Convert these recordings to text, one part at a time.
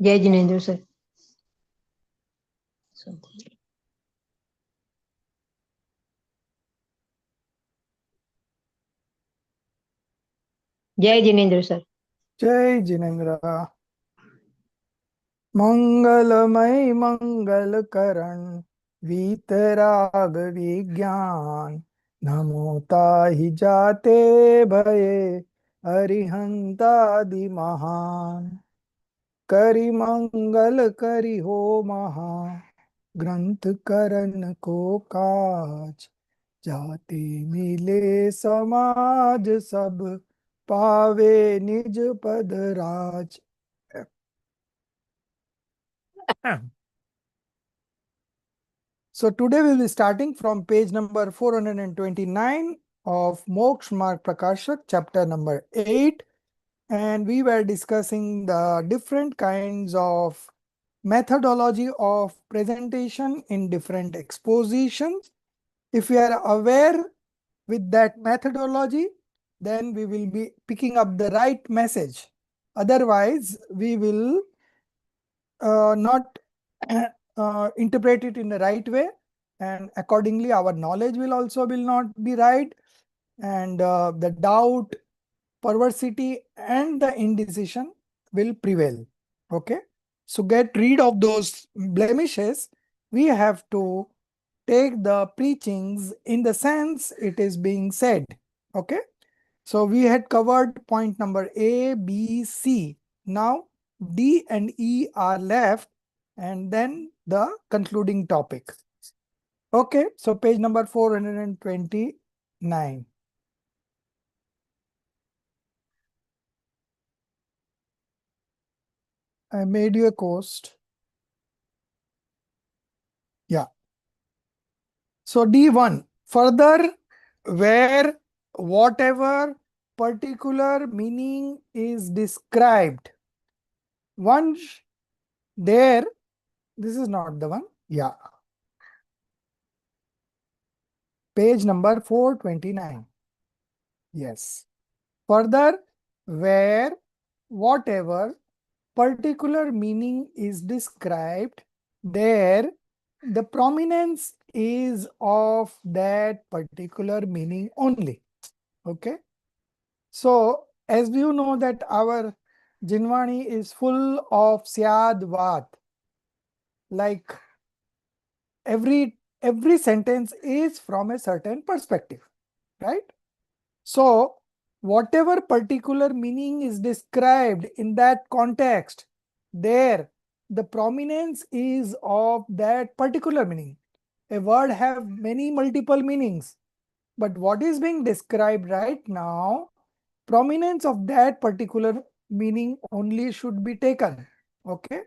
जय जिनेंद्र सर। जय जिनेंद्र सर। जय जिनेन्द्र। मंगलमय मंगल करण वीतराग विज्ञान नमो ताहि जाते भये अरिहंतादि महान करि मंगल करि हो महा ग्रंथ करन को काज जाते मिले समाज सब पावे निज पद राज। So today we will be starting from page number 429 of Moksha Marg Prakashak, chapter number 8. And we were discussing the different kinds of methodology of presentation in different expositions. If we are aware with that methodology, then we will be picking up the right message. Otherwise, we will not interpret it in the right way, and accordingly our knowledge will not be right, and the doubt, perversity and the indecision will prevail. Okay, so get rid of those blemishes. We have to take the preachings in the sense it is being said. Okay, so we had covered point number A, B, C. Now D and E are left, and then the concluding topic. Okay, so page number 429. I made you a coast. Yeah. So D1, further, where whatever particular meaning is described, once there, this is not the one. Yeah. Page number 429. Yes. Further, where whatever particular meaning is described, there the prominence is of that particular meaning only. Okay. So, as you know that our Jinwani is full of Syad Vat. Like every sentence is from a certain perspective, right? So, whatever particular meaning is described in that context, there the prominence is of that particular meaning. A word have many multiple meanings, but what is being described right now, prominence of that particular meaning only should be taken. Okay.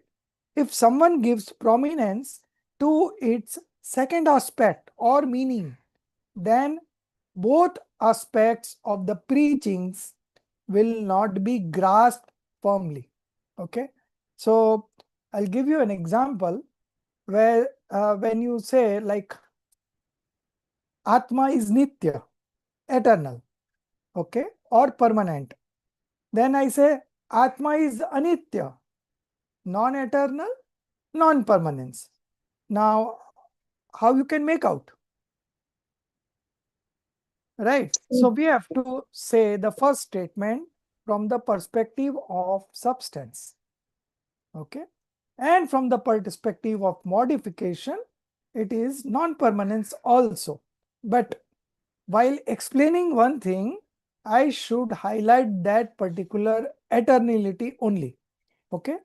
If someone gives prominence to its second aspect or meaning, then both aspects of the preachings will not be grasped firmly. Okay. So I'll give you an example where when you say like Atma is Nitya, eternal, okay, or permanent. Then I say Atma is Anitya, non-eternal, non-permanence. Now, how you can make out? Right. So we have to say the first statement from the perspective of substance. Okay. And from the perspective of modification, it is non-permanence also. But while explaining one thing, I should highlight that particular eternality only. Okay.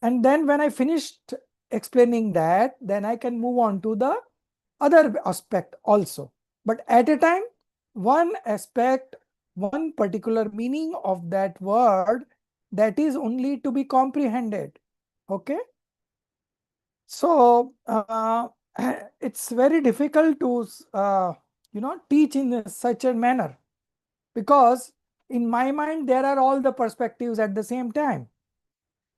And then when I finished explaining that, then I can move on to the other aspect also. But at a time, one aspect, one particular meaning of that word, that is only to be comprehended. Okay. So it's very difficult to teach in such a manner, because in my mind there are all the perspectives at the same time.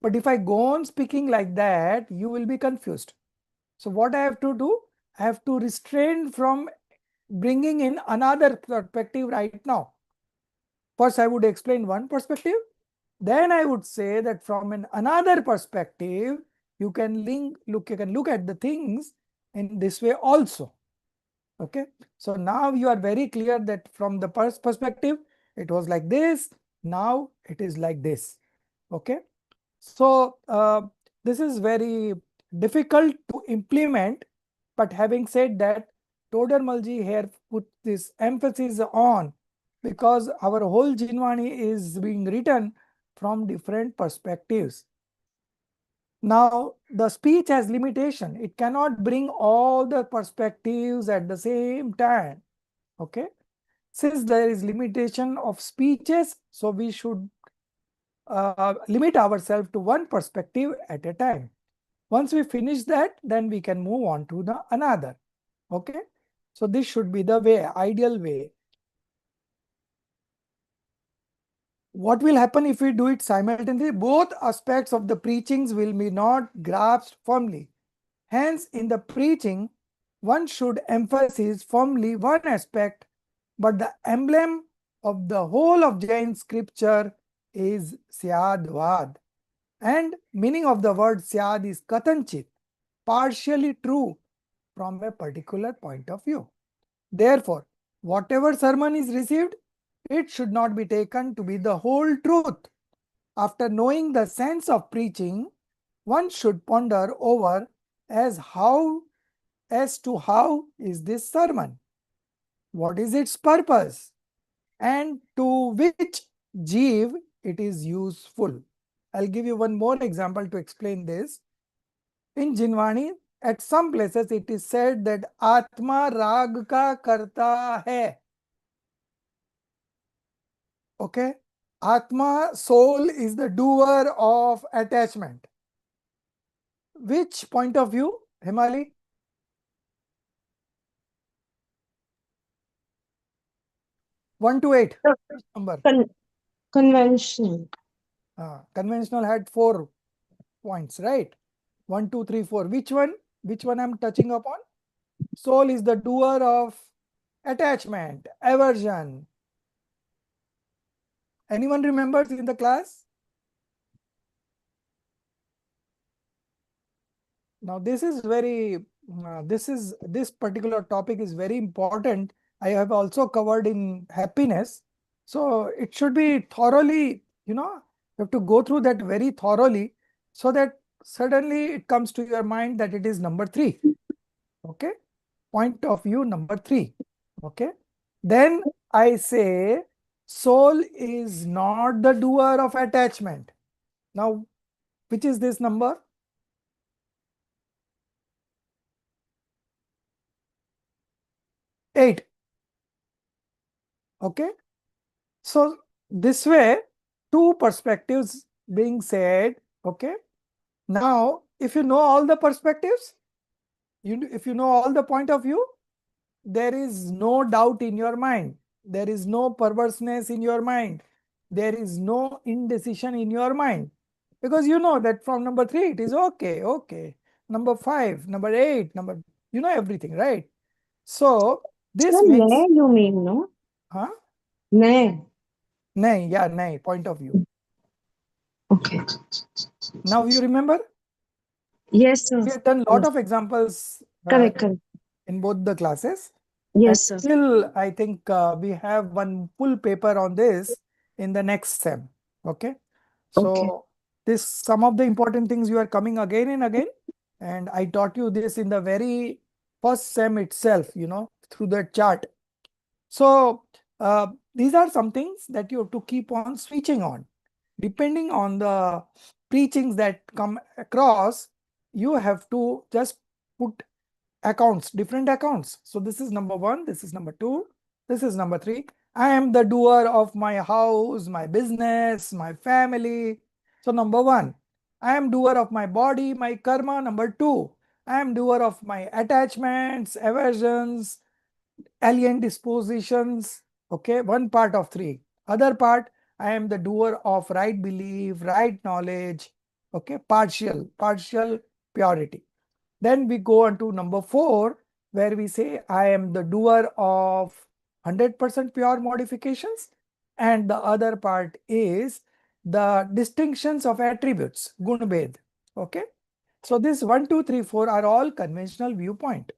But if I go on speaking like that, you will be confused. So what I have to do, I have to restrain from bringing in another perspective right now. First, I would explain one perspective, Then I would say that from another perspective, you can look at the things in this way also. Okay, so now you are very clear that from the perspective, it was like this, now it is like this. Okay, so this is very difficult to implement, but having said that, Todermalji here put this emphasis on because our whole Jinwani is being written from different perspectives. Now, the speech has limitation. It cannot bring all the perspectives at the same time. Okay. Since there is limitation of speeches, so we should limit ourselves to one perspective at a time. Once we finish that, then we can move on to the another. Okay. So this should be the way, ideal way. What will happen if we do it simultaneously? Both aspects of the preachings will be not grasped firmly. Hence, in the preaching, one should emphasize firmly one aspect, but the emblem of the whole of Jain scripture is Syadvad. And meaning of the word Syad is Katanchit, partially true from a particular point of view. Therefore, whatever sermon is received, it should not be taken to be the whole truth. After knowing the sense of preaching, one should ponder over as to how is this sermon, what is its purpose, and to which jeev it is useful. I'll give you one more example to explain this. In Jinwani, at some places it is said that Atma rag ka karta hai. Okay. Atma, soul, is the doer of attachment. Which point of view, Himali? 1 to 8. Which number? Conventional. Conventional had 4 points, right? 1, 2, 3, 4. Which one? Which one I'm touching upon? Soul is the doer of attachment, aversion. Anyone remembers in the class? Now this is very, this particular topic is very important. I have also covered in happiness. So it should be thoroughly, you have to go through that very thoroughly so that suddenly it comes to your mind that it is number 3. Okay. Point of view number 3. Okay. Then I say soul is not the doer of attachment. Now, which is this number? 8. Okay. So this way, 2 perspectives being said. Okay. Now, if you know all the perspectives, if you know all the point of view, there is no doubt in your mind. There is no perverseness in your mind. There is no indecision in your mind. Because you know that from number 3, it is okay, okay. Number 5, number 8, you know everything, right? So this Sir, makes, you mean, no? huh? Nay. Nay, yeah, nay, point of view. Okay. Now you remember? Yes, sir. We have done a lot of examples Correct, correct. in both the classes. Yes, And sir. still, I think we have one full paper on this in the next sem. Okay. Okay. So some of the important things you are coming again and again. And I taught you this in the very first sem itself, through the chart. So these are some things that you have to keep on switching on. Depending on the preachings that come across, you have to just put accounts, different accounts. So this is number 1, this is number 2, this is number 3. I am the doer of my house, my business, my family. So number 1, I am doer of my body, my karma. Number 2, I am doer of my attachments, aversions, alien dispositions. Okay, one part of 3. Other part, I am the doer of right belief, right knowledge. Okay, partial purity. Then we go on to number 4, where we say I am the doer of 100% pure modifications. And the other part is the distinctions of attributes, gun-bhed. Okay. So this 1, 2, 3, 4 are all conventional viewpoint,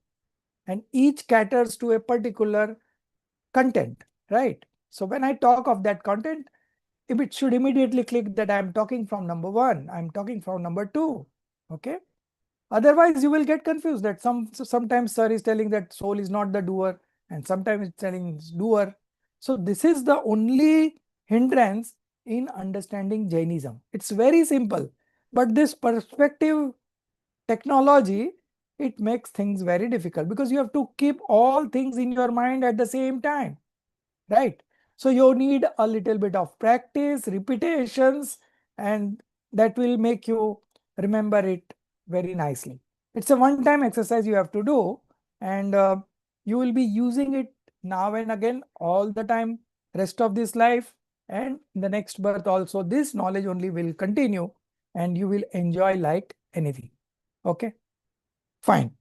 and each caters to a particular content, right? So when I talk of that content, if it should immediately click that I'm talking from number 1, I'm talking from number 2. Okay. Otherwise, you will get confused that sometimes sir is telling that soul is not the doer, and sometimes it's telling it's doer. So this is the only hindrance in understanding Jainism. It's very simple, but this perspective technology, it makes things very difficult because you have to keep all things in your mind at the same time, right? So you need a little bit of practice, repetitions, and that will make you remember it very nicely. It's a one-time exercise you have to do, and you will be using it now and again all the time, rest of this life, and in the next birth also. This knowledge only will continue, and you will enjoy like anything. Okay, fine.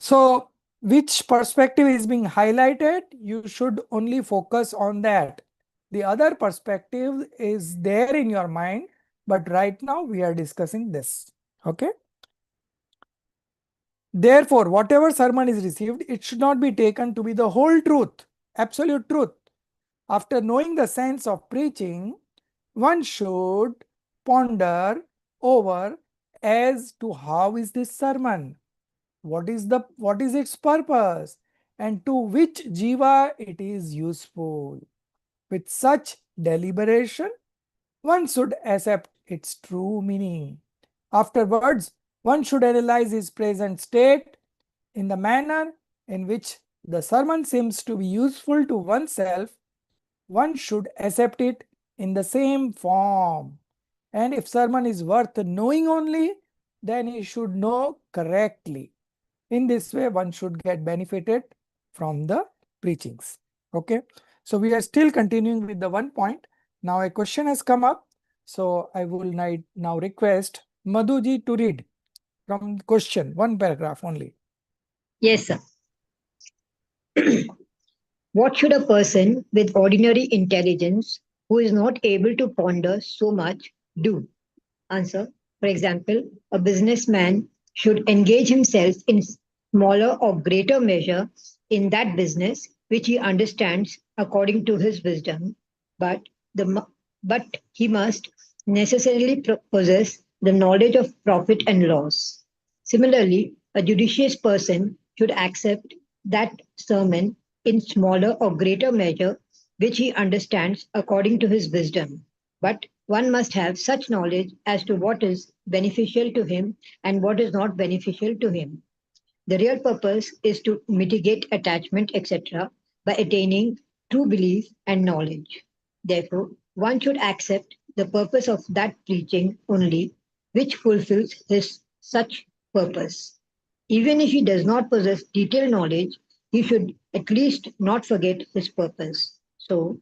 So which perspective is being highlighted? You should only focus on that. The other perspective is there in your mind, but right now we are discussing this. Okay. Therefore, whatever sermon is received, it should not be taken to be the whole truth, absolute truth. After knowing the sense of preaching, one should ponder over as to how is this sermon, what is its purpose, and to which jiva it is useful. With such deliberation, one should accept its true meaning. Afterwards, one should analyze his present state in the manner in which the sermon seems to be useful to oneself. One should accept it in the same form. And if sermon is worth knowing only, then he should know correctly. In this way, one should get benefited from the preachings. Okay. So we are still continuing with the 1 point. Now a question has come up. So I will now request Madhuji to read from question, 1 paragraph only. Yes, sir. What should a person with ordinary intelligence who is not able to ponder so much do? Answer. For example, a businessman should engage himself in smaller or greater measure in that business which he understands according to his wisdom, but but he must necessarily possess the knowledge of profit and loss. Similarly, a judicious person should accept that sermon in smaller or greater measure which he understands according to his wisdom, but one must have such knowledge as to what is beneficial to him and what is not beneficial to him. The real purpose is to mitigate attachment, etc., by attaining true belief and knowledge. Therefore, one should accept the purpose of that preaching only which fulfills his such purpose. Even if he does not possess detailed knowledge, he should at least not forget his purpose. So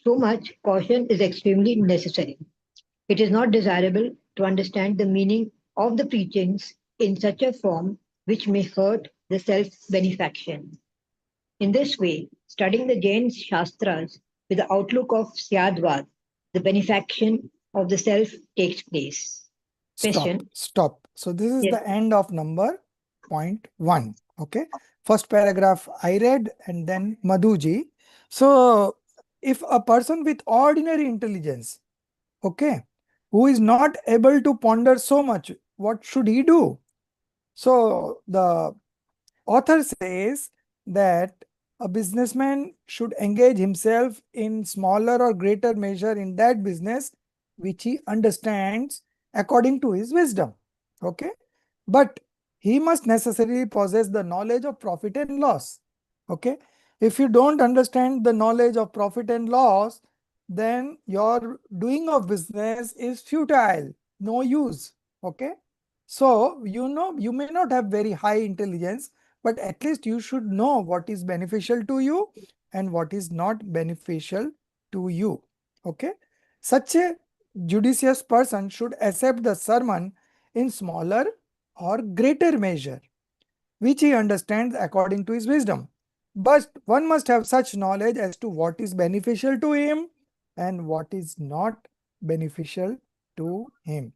much caution is extremely necessary. It is not desirable to understand the meaning of the preachings in such a form which may hurt the self-benefaction. In this way, studying the Jain Shastras with the outlook of Syadvad, the benefaction of the self takes place. Question. Stop. So this is Yes. the end of number 0.1. Okay. First paragraph I read, and then Madhuji. So if a person with ordinary intelligence, okay, who is not able to ponder so much, what should he do? So the author says that a businessman should engage himself in smaller or greater measure in that business which he understands according to his wisdom. Okay. But he must necessarily possess the knowledge of profit and loss. Okay. If you don't understand the knowledge of profit and loss, then your doing of business is futile, no use. Okay. So, you may not have very high intelligence, but at least you should know what is beneficial to you and what is not beneficial to you. Okay. Such a judicious person should accept the sermon in smaller or greater measure, which he understands according to his wisdom. But one must have such knowledge as to what is beneficial to him and what is not beneficial to him.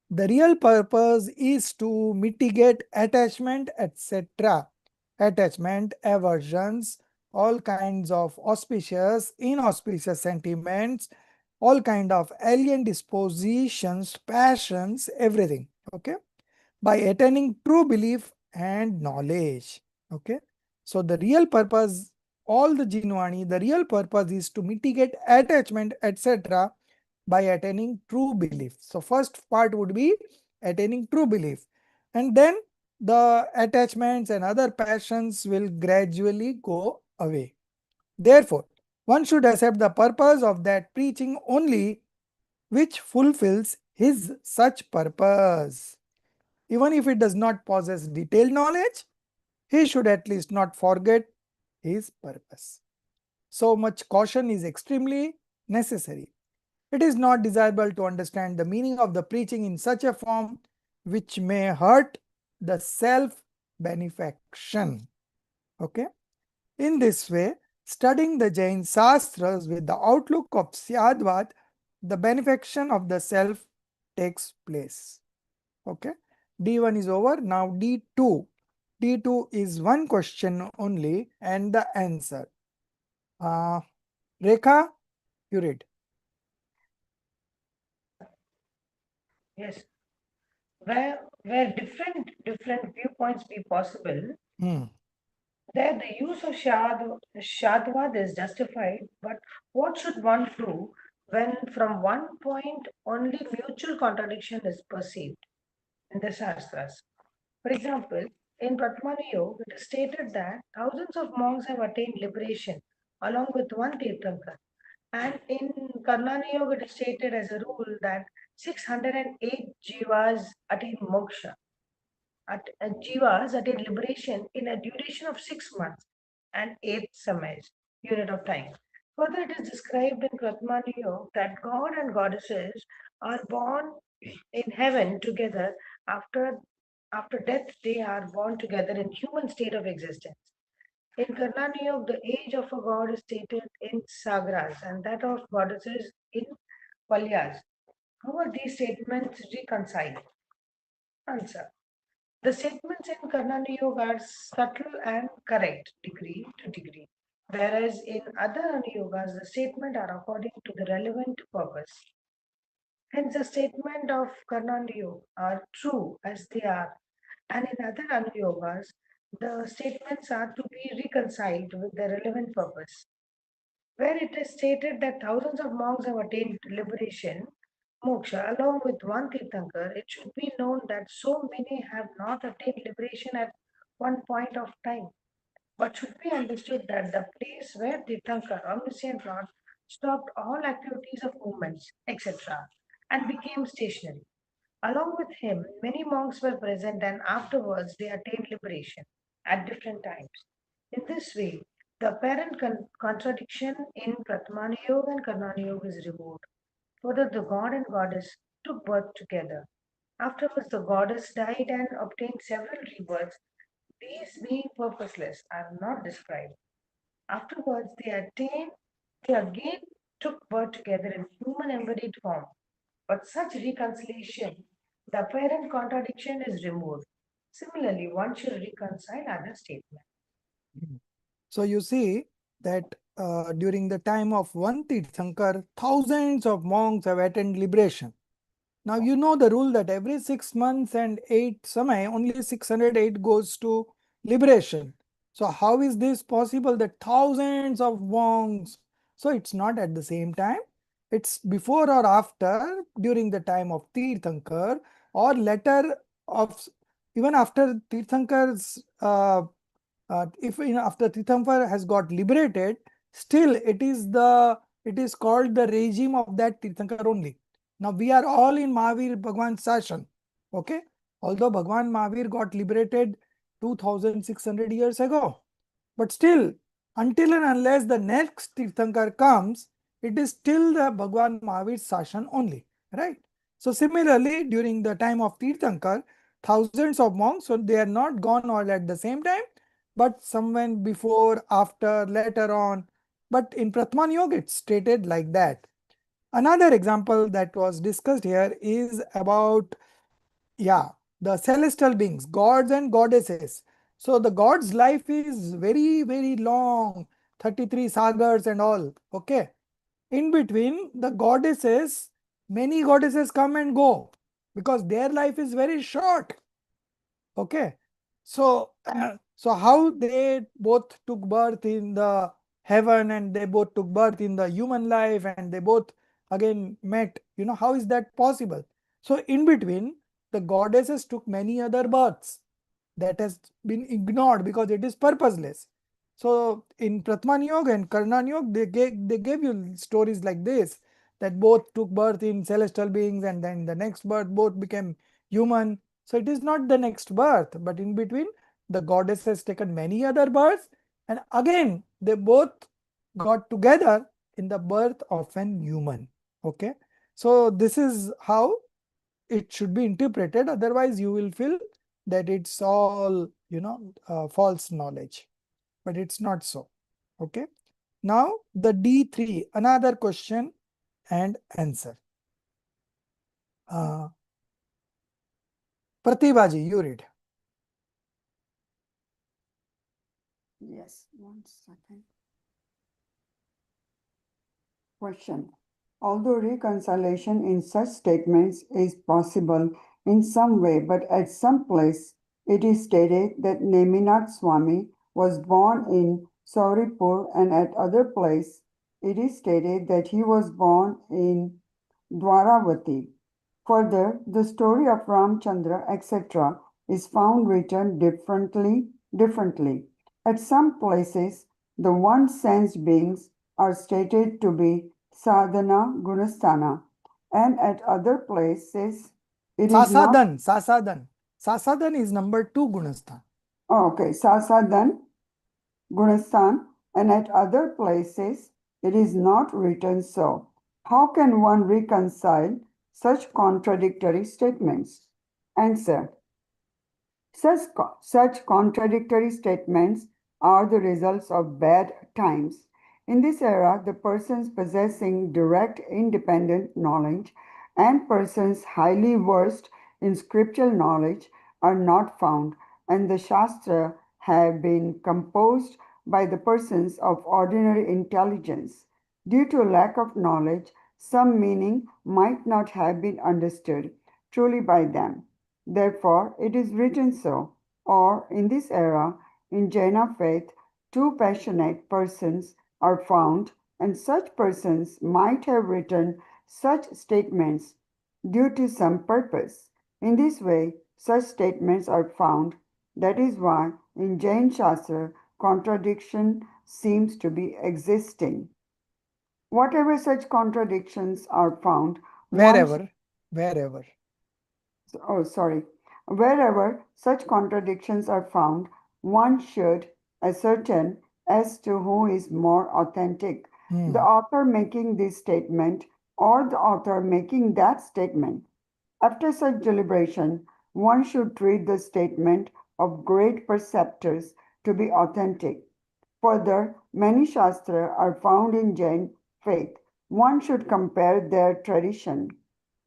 The real purpose is to mitigate attachment, etc. Attachment, aversions, all kinds of auspicious, inauspicious sentiments, all kind of alien dispositions, passions, everything. Okay. By attaining true belief and knowledge. Okay. So the real purpose, all the Jinwani, the real purpose is to mitigate attachment, etc. by attaining true belief. So first part would be attaining true belief. And then the attachments and other passions will gradually go away. Therefore, one should accept the purpose of that preaching only which fulfills his such purpose. Even if it does not possess detailed knowledge, he should at least not forget his purpose. So much caution is extremely necessary. It is not desirable to understand the meaning of the preaching in such a form which may hurt the self-benefaction. Okay. In this way, studying the Jain Shastras with the outlook of Syadvat, the benefaction of the self takes place. Okay. D1 is over. Now D2. D2 is one question only and the answer. Rekha, you read. Yes. Where different viewpoints be possible, there the use of Shadvad is justified, but what should one do when from one point only mutual contradiction is perceived in the Shastras? For example, in Pratmani Yoga, it is stated that thousands of monks have attained liberation along with one Tirthankar. And in Karnani Yoga, it is stated as a rule that 608 jivas attain moksha. Jivas attain liberation in a duration of 6 months and 8 samays, unit of time. Further, it is described in Pratmani Yoga that God and goddesses are born in heaven together after death. They are born together in human state of existence. In Karnani Yoga, the age of a god is stated in sagras and that of goddesses in palyas. How are these statements reconciled? Answer. The statements in Karnani Yoga are subtle and correct degree to degree, whereas in other Yogas, the statements are according to the relevant purpose. Hence, the statement of Karnani Yoga are true as they are, and in other Yogas, the statements are to be reconciled with the relevant purpose. Where it is stated that thousands of monks have attained liberation, moksha, along with one Tirthankar, it should be known that so many have not attained liberation at one point of time, but should be understood that the place where Tirthankar, omniscient Lord, stopped all activities of movements, etc., and became stationary. Along with him, many monks were present, and afterwards they attained liberation at different times. In this way, the apparent contradiction in Pratmani Yoga and Karnani Yoga is removed. Further, the god and goddess took birth together. Afterwards, the goddess died and obtained several rebirths. These being purposeless are not described. Afterwards, they again took birth together in human embodied form. But such reconciliation, the apparent contradiction is removed. Similarly, one should reconcile other statements. So you see that during the time of one Tirthankar, thousands of monks have attained liberation. Now you know the rule that every 6 months and 8 samay, only 608 goes to liberation. So how is this possible that thousands of monks? So it's not at the same time. It's before or after, during the time of Tirthankar, or later of, even after Tirthankar's if after Tirthankar has got liberated, still it is called the regime of that Tirthankar only. Now we are all in Mahavir Bhagwan's session. Okay. Although Bhagwan Mahavir got liberated 2600 years ago. But still, until and unless the next Tirthankar comes, it is still the Bhagwan Mahavir's session only. Right. So similarly, during the time of Tirthankar, thousands of monks, so they are not gone all at the same time, but somewhere before, after, later on. But in Pratman Yoga, it's stated like that. Another example that was discussed here is about, the celestial beings, gods and goddesses. So the god's life is very, very long, 33 sagas and all. Okay. In between, the goddesses, many goddesses come and go because their life is very short. Okay. So, so how they both took birth in the heaven and they both took birth in the human life and they both again met, how is that possible? So in between, the goddesses took many other births that has been ignored because it is purposeless. So in Pratman Yoga and Karnan Yoga, they gave you stories like this, that both took birth in celestial beings and then the next birth both became human. So it is not the next birth, but in between the goddess has taken many other births and again they both got together in the birth of an human. Okay. So this is how it should be interpreted. Otherwise you will feel that it's all, false knowledge, but it's not so. Okay. Now the D3, another question and answer. Pratibhaji, you read. Yes, 1 second. Question. Although reconciliation in such statements is possible in some way, but at some place it is stated that Neminath Swami was born in Sauripur, and at other place it is stated that he was born in Dwaravati. Further, the story of Ramchandra, etc., is found written differently. At some places, the one-sensed beings are stated to be sadhana gunasthana, and at other places it is not. Sasadhan is number 2 Gunasthan. Okay, sasadhan gunasthan, and at other places it is not written so. How can one reconcile such contradictory statements? Answer. Such contradictory statements are the results of bad times. In this era, the persons possessing direct independent knowledge and persons highly versed in scriptural knowledge are not found, and the Shastra have been composed by the persons of ordinary intelligence. Due to lack of knowledge, some meaning might not have been understood truly by them. Therefore, it is written so. Or, in this era, in Jaina faith, two passionate persons are found, and such persons might have written such statements due to some purpose. In this way, such statements are found. That is why, in Jain Shastra, contradiction seems to be existing. Whatever such contradictions are found, Wherever. Wherever such contradictions are found, one should ascertain as to who is more authentic, the author making this statement or the author making that statement. After such deliberation, one should treat the statement of great preceptors to be authentic. Further, many Shastra are found in Jain faith. One should compare their tradition.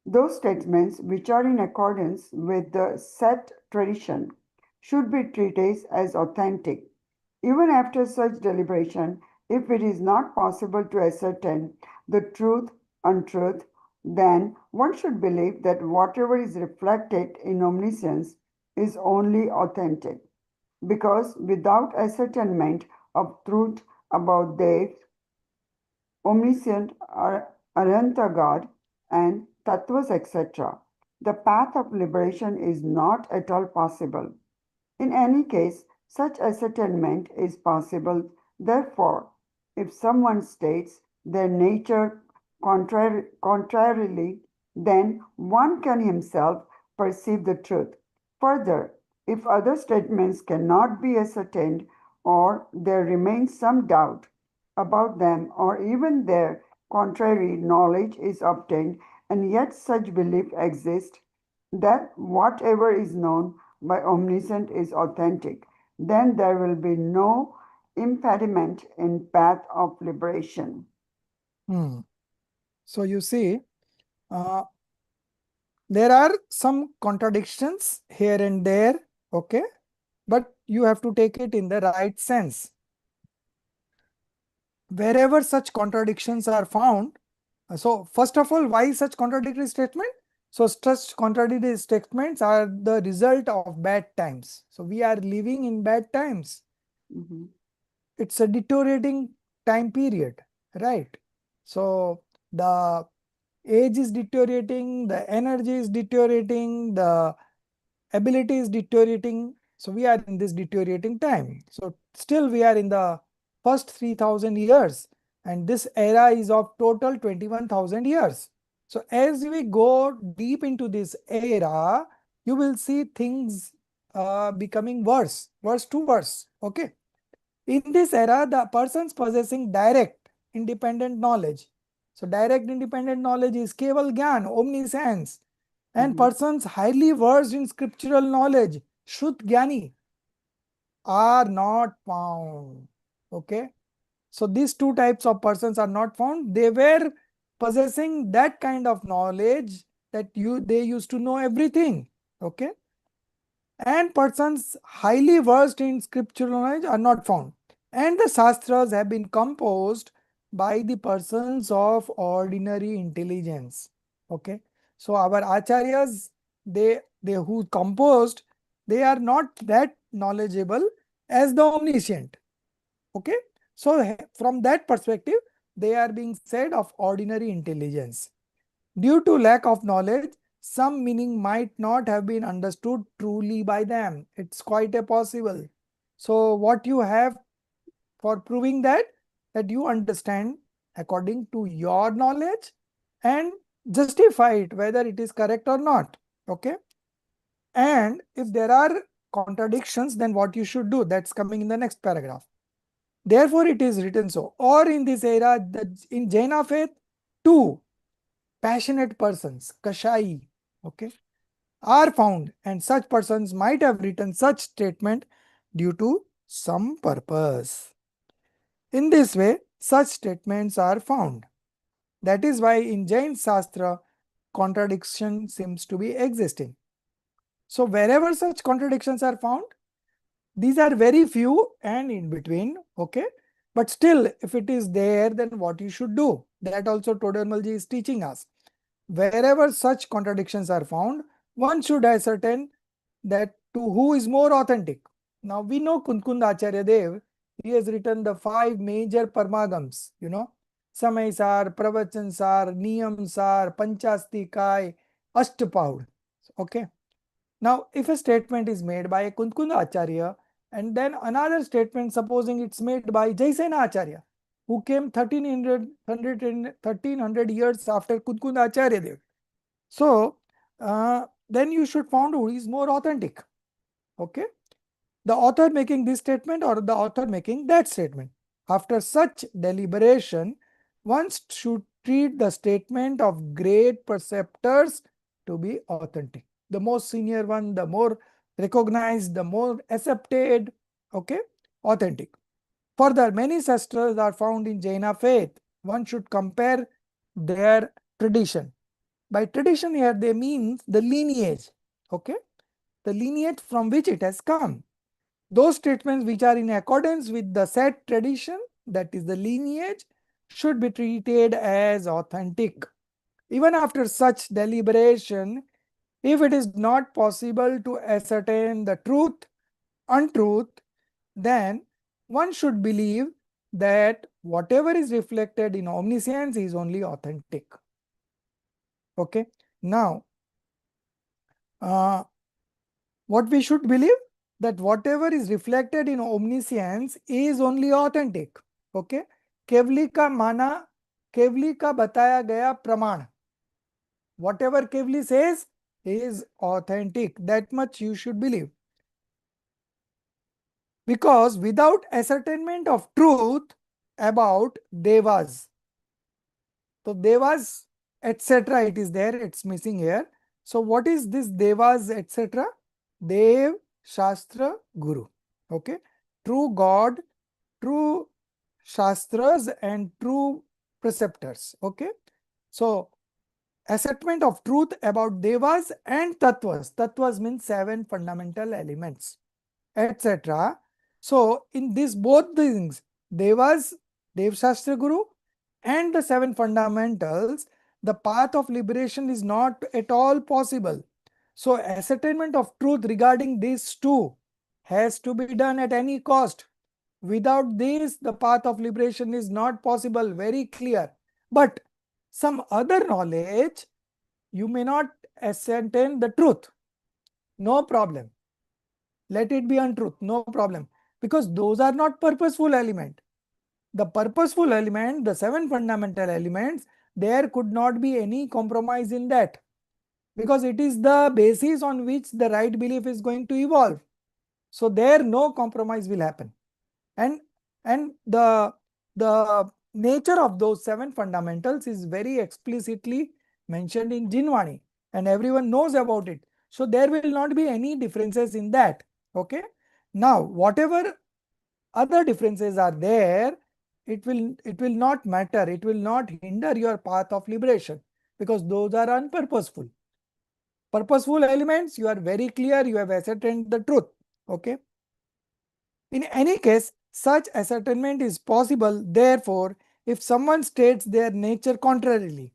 Those statements which are in accordance with the set tradition should be treated as authentic. Even after such deliberation, if it is not possible to ascertain the truth, untruth, then one should believe that whatever is reflected in omniscience is only authentic. Because without ascertainment of truth about the omniscient Arhanta God and tattvas, etc., the path of liberation is not at all possible. In any case, such ascertainment is possible. Therefore, if someone states their nature contrarily, then one can himself perceive the truth. Further, if other statements cannot be ascertained, or there remains some doubt about them, or even their contrary knowledge is obtained, and yet such belief exists that whatever is known by omniscient is authentic, then there will be no impediment in path of liberation. So you see, there are some contradictions here and there, okay, but you have to take it in the right sense. Wherever such contradictions are found, so first of all, why such contradictory statement? So such contradictory statements are the result of bad times. So we are living in bad times. Mhm. It's a deteriorating time period, right? So the age is deteriorating, the energy is deteriorating, the ability is deteriorating. So we are in this deteriorating time. So still we are in the first 3000 years, and this era is of total 21,000 years. So as we go deep into this era, you will see things becoming worse to worse. Okay. In this era, the persons possessing direct independent knowledge. So direct independent knowledge is Keval Gyan, omniscience. And persons highly versed in scriptural knowledge, Shruth Gyani, are not found. Okay. So these two types of persons are not found. They were possessing that kind of knowledge that they used to know everything. Okay. And persons highly versed in scriptural knowledge are not found. And the Shastras have been composed by the persons of ordinary intelligence. Okay. So our Acharyas, they who composed, they are not that knowledgeable as the omniscient. Okay. So from that perspective, they are being said of ordinary intelligence. Due to lack of knowledge, some meaning might not have been understood truly by them. It's quite a possible. So what you have for proving that you understand according to your knowledge and justify it whether it is correct or not. Okay. And if there are contradictions, then what you should do, that's coming in the next paragraph. Therefore it is written so. Or in this era, in Jaina faith, two passionate persons, Kashai, okay, are found, and such persons might have written such statement due to some purpose. In this way, such statements are found. That is why in Jain Shastra, contradiction seems to be existing. So wherever such contradictions are found, these are very few and in between, okay? But still, if it is there, then what you should do? That also Todarmalji is teaching us. Wherever such contradictions are found, one should ascertain that to who is more authentic. Now we know Kunkund Acharya Dev, he has written the 5 major Parmagams, Samay Sar, Pravachan Sar, Niyam Sar, Panchastikay, Ashtapaud. Okay. Now if a statement is made by a Kunkund Acharya and then another statement, supposing it's made by Jaisena Acharya, who came 1300 years after Kunkund Acharya Dev. So then you should find who is more authentic. Okay. The author making this statement or the author making that statement. After such deliberation, one should treat the statement of great preceptors to be authentic. The most senior one, the more recognized, the more accepted, okay, authentic. Further, many sastras are found in Jaina faith. One should compare their tradition. By tradition here, they mean the lineage, okay, the lineage from which it has come. Those statements which are in accordance with the said tradition, that is the lineage, should be treated as authentic. Even after such deliberation, if it is not possible to ascertain the untruth, then one should believe that whatever is reflected in omniscience is only authentic. Okay. Now, what we should believe? That whatever is reflected in omniscience is only authentic. Okay. केवली का माना, केवली का बताया गया प्रमाण. Whatever Kevli says is authentic. That much you should believe. Because without ascertainment of truth about devas, so devas, etc., it is there, it's missing here. So what is this devas, etc.? Dev, Shastra, Guru. Okay. True God, true Shastras and true preceptors. Okay. So assessment of truth about devas and tattvas. Tattvas means 7 fundamental elements, etc. So in this both things, devas, Dev Shastra Guru, and the 7 fundamentals, the path of liberation is not at all possible. So ascertainment of truth regarding these two has to be done at any cost. Without this, the path of liberation is not possible, very clear. But some other knowledge, you may not ascertain the truth. No problem. Let it be untruth, no problem. Because those are not purposeful element. The purposeful element, the 7 fundamental elements, there could not be any compromise in that. Because it is the basis on which the right belief is going to evolve. So there no compromise will happen. And the nature of those 7 fundamentals is very explicitly mentioned in Jinwani, and everyone knows about it. So there will not be any differences in that. Okay. Now, whatever other differences are there, it will not matter. It will not hinder your path of liberation, because those are unpurposeful. Purposeful elements, you are very clear, you have ascertained the truth. Okay. In any case, such ascertainment is possible, therefore, if someone states their nature contrarily.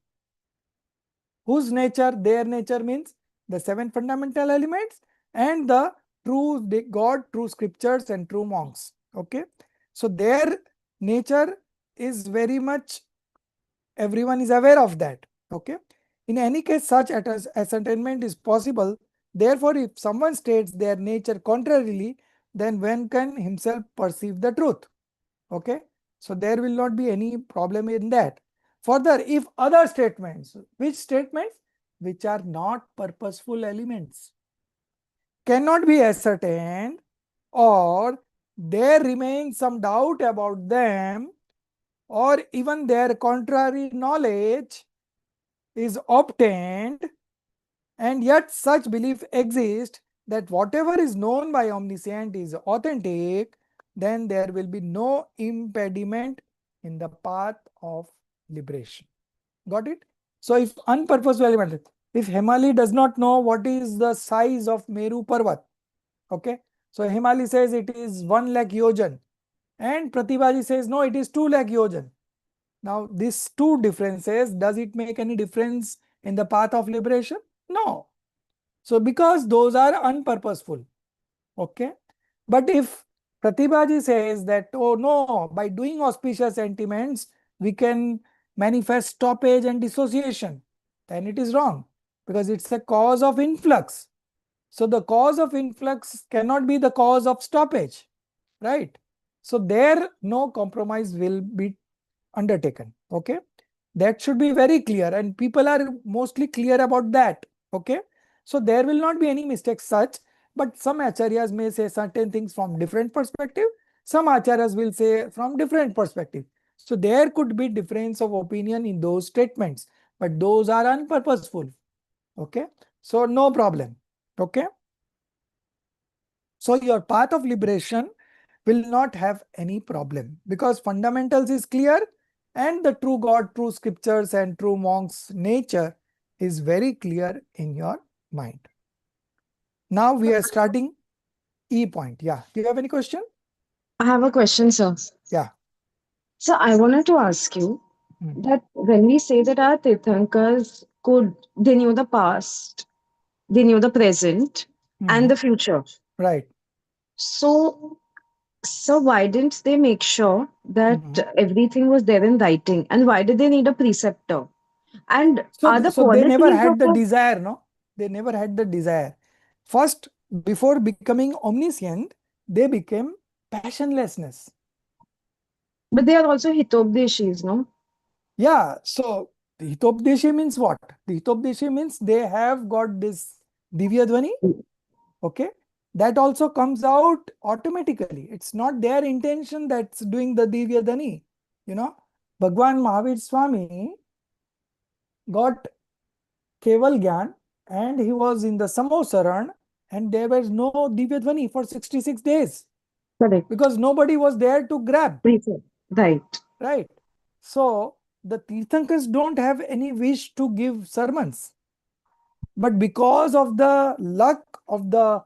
Whose nature? Their nature means the 7 fundamental elements and the true God, true scriptures, and true monks. Okay. So their nature is very much, everyone is aware of that. Okay. In any case, such ascertainment is possible. Therefore, if someone states their nature contrarily, then one can himself perceive the truth. Okay. So there will not be any problem in that. Further, if other statements, which statements? Which are not purposeful elements, cannot be ascertained, or there remains some doubt about them, or even their contrary knowledge is obtained, and yet such belief exists that whatever is known by omniscient is authentic, then there will be no impediment in the path of liberation. Got it? So if unpurposeful element, if Himali does not know what is the size of Meru Parvat, okay, so Himali says it is 1 lakh yojan, and Pratibhaji says no, it is 2 lakh yojan. Now these two differences, does it make any difference in the path of liberation? No. So because those are unpurposeful. Okay. But if Pratibhaji says that, oh no, by doing auspicious sentiments, we can manifest stoppage and dissociation, then it is wrong, because it's a cause of influx. So the cause of influx cannot be the cause of stoppage, right? So there no compromise will be undertaken. Okay. That should be very clear, and people are mostly clear about that. Okay. So there will not be any mistakes such, but some acharyas may say certain things from different perspective. Some acharyas will say from different perspective. So there could be difference of opinion in those statements, but those are unpurposeful. Okay. So no problem. Okay. So your path of liberation will not have any problem, because fundamentals is clear, and the true God, true scriptures, and true monks' nature is very clear in your mind. Now we are starting E point. Yeah. Do you have any question? I have a question, sir. Yeah. So I wanted to ask you that when we say that our Tirthankars they knew the past, they knew the present, and the future. Right. So why didn't they make sure that everything was there in writing? And why did they need a preceptor? And are the So they never qualities had of the a, desire, no? They never had the desire. First, before becoming omniscient, they became passionlessness. but they are also hitopdeshis, no? Yeah, so the Hitopdeshi means what? The Hitopdeshi means they have got this Divya Dhvani, okay? That also comes out automatically. It's not their intention that's doing the Divya Dhvani. You know, Bhagwan Mahavir Swami got Keval Gyan, and he was in the Samosaran, and there was no Divya Dhvani for 66 days. Correct. Because nobody was there to grab. Precept. Right. Right. So the Tirthankars don't have any wish to give sermons. But because of the luck of the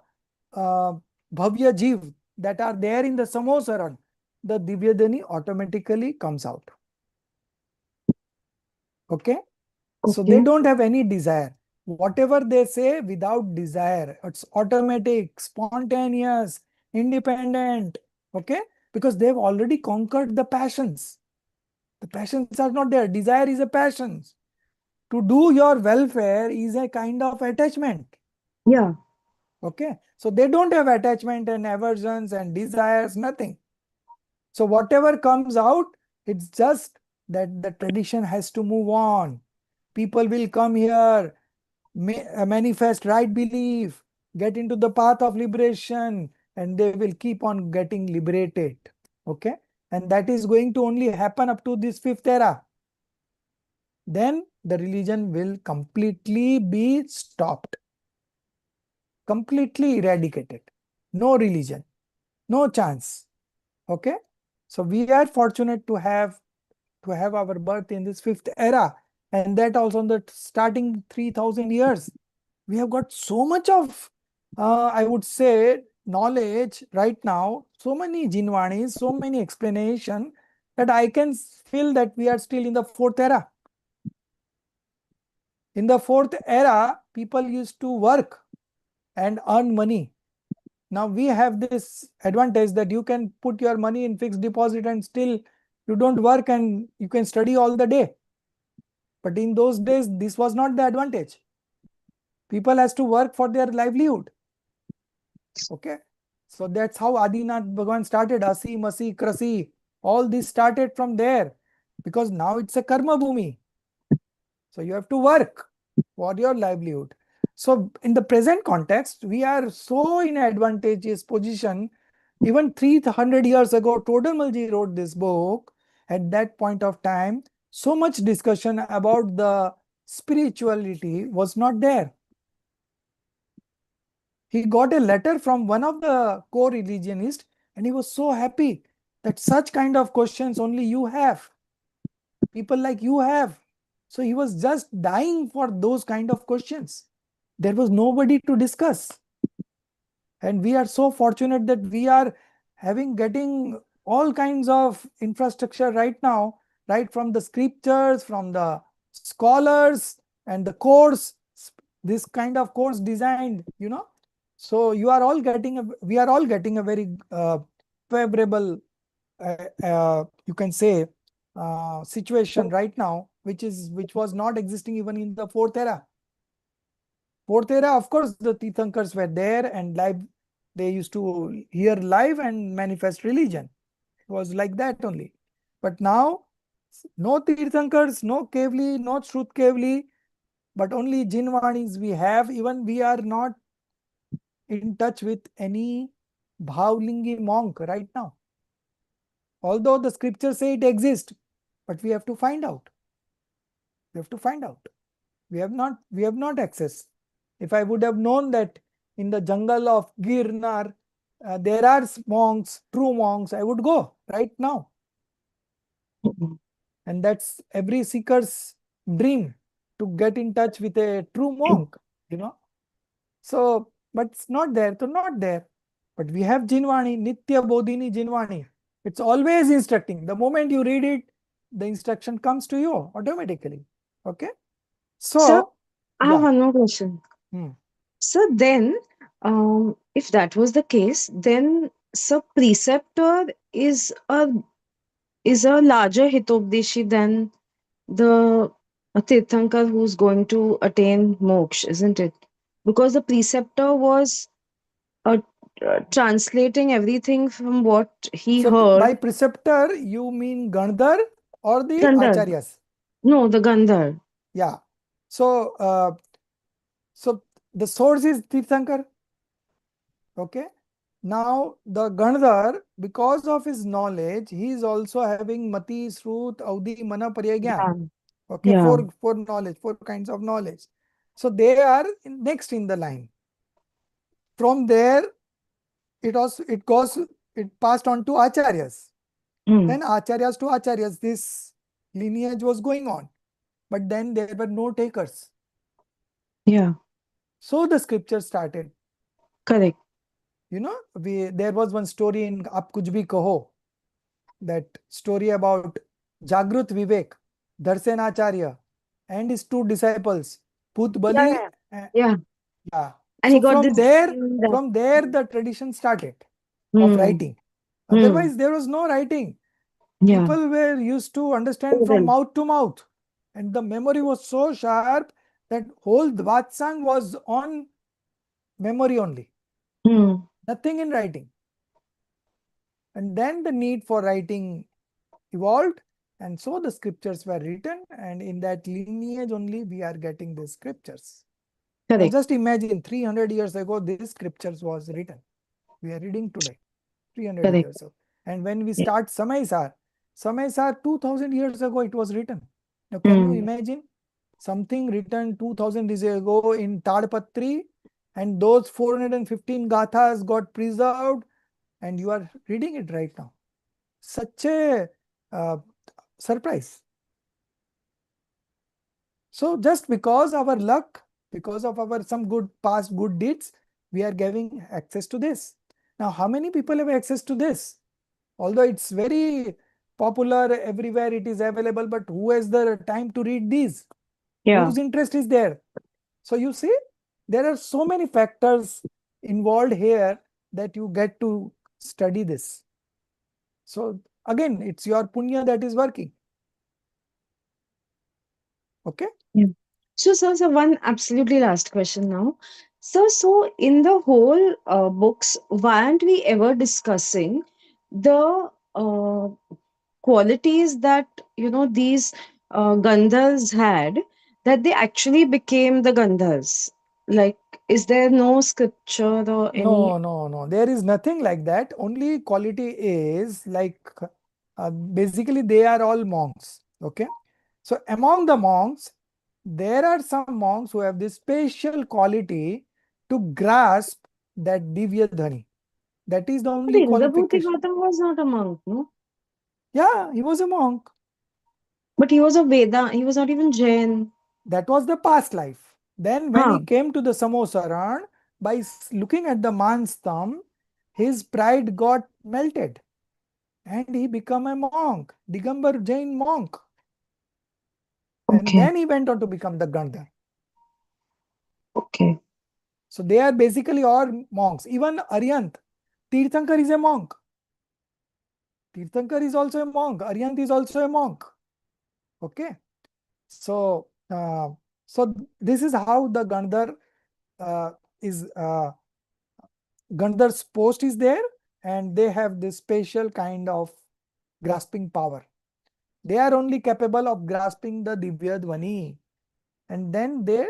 Bhavya Jeev that are there in the Samosaran, the Divyadani automatically comes out. Okay? So they don't have any desire. Whatever they say without desire, it's automatic, spontaneous, independent. Okay? Because they've already conquered the passions. The passions are not there. Desire is a passion. To do your welfare is a kind of attachment. Yeah. Okay. So they don't have attachment and aversions and desires, nothing. So whatever comes out, it's just that the tradition has to move on. People will come here, manifest right belief, get into the path of liberation, and they will keep on getting liberated. Okay. And that is going to only happen up to this fifth era. Then the religion will completely be stopped. Completely eradicated. No religion. No chance. Okay. So we are fortunate to have our birth in this fifth era, and that also in the starting 3000 years. We have got so much of, I would say, knowledge right now, so many Jinvanis, so many explanation that I can feel that we are still in the fourth era. In the fourth era, people used to work and earn money. Now we have this advantage that you can put your money in fixed deposit and still you don't work and you can study all the day. But in those days, this was not the advantage. People has to work for their livelihood. Okay. So that's how Adinath Bhagwan started. Asi, Masi, Krasi. All this started from there. Because now it's a karma bhumi. So you have to work for your livelihood. So in the present context, we are so in an advantageous position. Even 300 years ago, Todarmalji wrote this book. At that point of time, so much discussion about the spirituality was not there. He got a letter from one of the co-religionists and he was so happy that such kind of questions only you have. People like you have. So he was just dying for those kind of questions. There was nobody to discuss. And we are so fortunate that we are getting all kinds of infrastructure right now, right from the scriptures, from the scholars and the course, this kind of course designed, So we are all getting a very favorable, you can say, situation right now, which was not existing even in the fourth era. Fourth era, of course, the Tirthankars were there and live. They used to hear live and manifest religion. It was like that only. But now, no Tirthankars, no Kevli, no Shrut Kevli, but only Jinvanis we have. Even we are not in touch with any Bhavlingi monk right now. Although the scriptures say it exists, but we have to find out. We have to find out. We have not access. If I would have known that in the jungle of Girnar, there are monks, true monks, I would go right now. And that's every seeker's dream, to get in touch with a true monk, So, but it's not there, so not there. But we have Jinvani, Nitya Bodhini Jinvani. It's always instructing. The moment you read it, the instruction comes to you automatically. Okay? Sir, So, I have one more question. So then, if that was the case, then sir, preceptor is a larger hitopdeshi than the Tirthankar who's going to attain moksha, isn't it? Because the preceptor was uh, translating everything from what he So heard. by preceptor, you mean Gandhar or the Gandhar. Acharyas? No, the Gandhar. Yeah. So, the source is Tirthankar. Okay. Now the Gandhar, because of his knowledge, he is also having Mati, Srut, Audi, Mana, Pariyagyan. Okay, Yeah. four knowledge, 4 kinds of knowledge. So they are next in the line. From there, it passed on to Acharyas. Then Acharyas to Acharyas, this lineage was going on, but then there were no takers. Yeah. So the scripture started. Correct. There was one story in Aap Kuch Bhi Kaho, that story about Jagrut Vivek, Darsen Acharya, and his two disciples, Put Yeah, Bali. yeah. Yeah. Yeah. And he So got from this there, dream that. the tradition started of Hmm. writing. Hmm. Otherwise, there was no writing. Yeah. People were used to understand from Oral. mouth to mouth, and the memory was so sharp that whole Dvatsang was on memory only, Hmm. nothing in writing. And then the need for writing evolved, and so the scriptures were written, and in that lineage only we are getting the scriptures. Now Correct. just imagine 300 years ago this scriptures was written. We are reading today, 300 Correct. years ago. And when we Yeah. start Samay Sar 2000 years ago it was written. Now can you Hmm. imagine something written 2000 years ago in Tadpatri, and those 415 gathas got preserved, and you are reading it right now. Such a uh, surprise. So just because our luck, because of our some good past good deeds, we are giving access to this. Now, how many people have access to this? Although it's very popular everywhere, it is available, but who has the time to read these? Yeah. Whose interest is there? So you see, there are so many factors involved here that you get to study this. So again, it's your punya that is working. Okay. Yeah. So, one absolutely last question now. So in the whole books, why aren't we ever discussing the qualities that these Gandhars had, that they actually became the Gandhars? Like, is there no scripture or any? No. There is nothing like that. Only quality is like basically they are all monks. Okay. So among the monks, there are some monks who have this special quality to grasp that Divya Dhani. That is the But only Indrabhuti qualification. Gautam was not a monk, no? Yeah, he was a monk. But he was a Veda. He was not even Jain. That was the past life. Then when Huh. he came to the Samosaran, by looking at the man's thumb, his pride got melted. And he became a monk, Digambar Jain monk. And Okay. then he went on to become the Gandhar. Okay. So they are basically all monks. Even Aryant, Tirthankar is a monk. Tirthankar is also a monk. Aryant is also a monk. Okay. So, so this is how the Gandhar is, Gandhar's post is there, and they have this special kind of grasping power. They are only capable of grasping the Divya Dhvani, and then they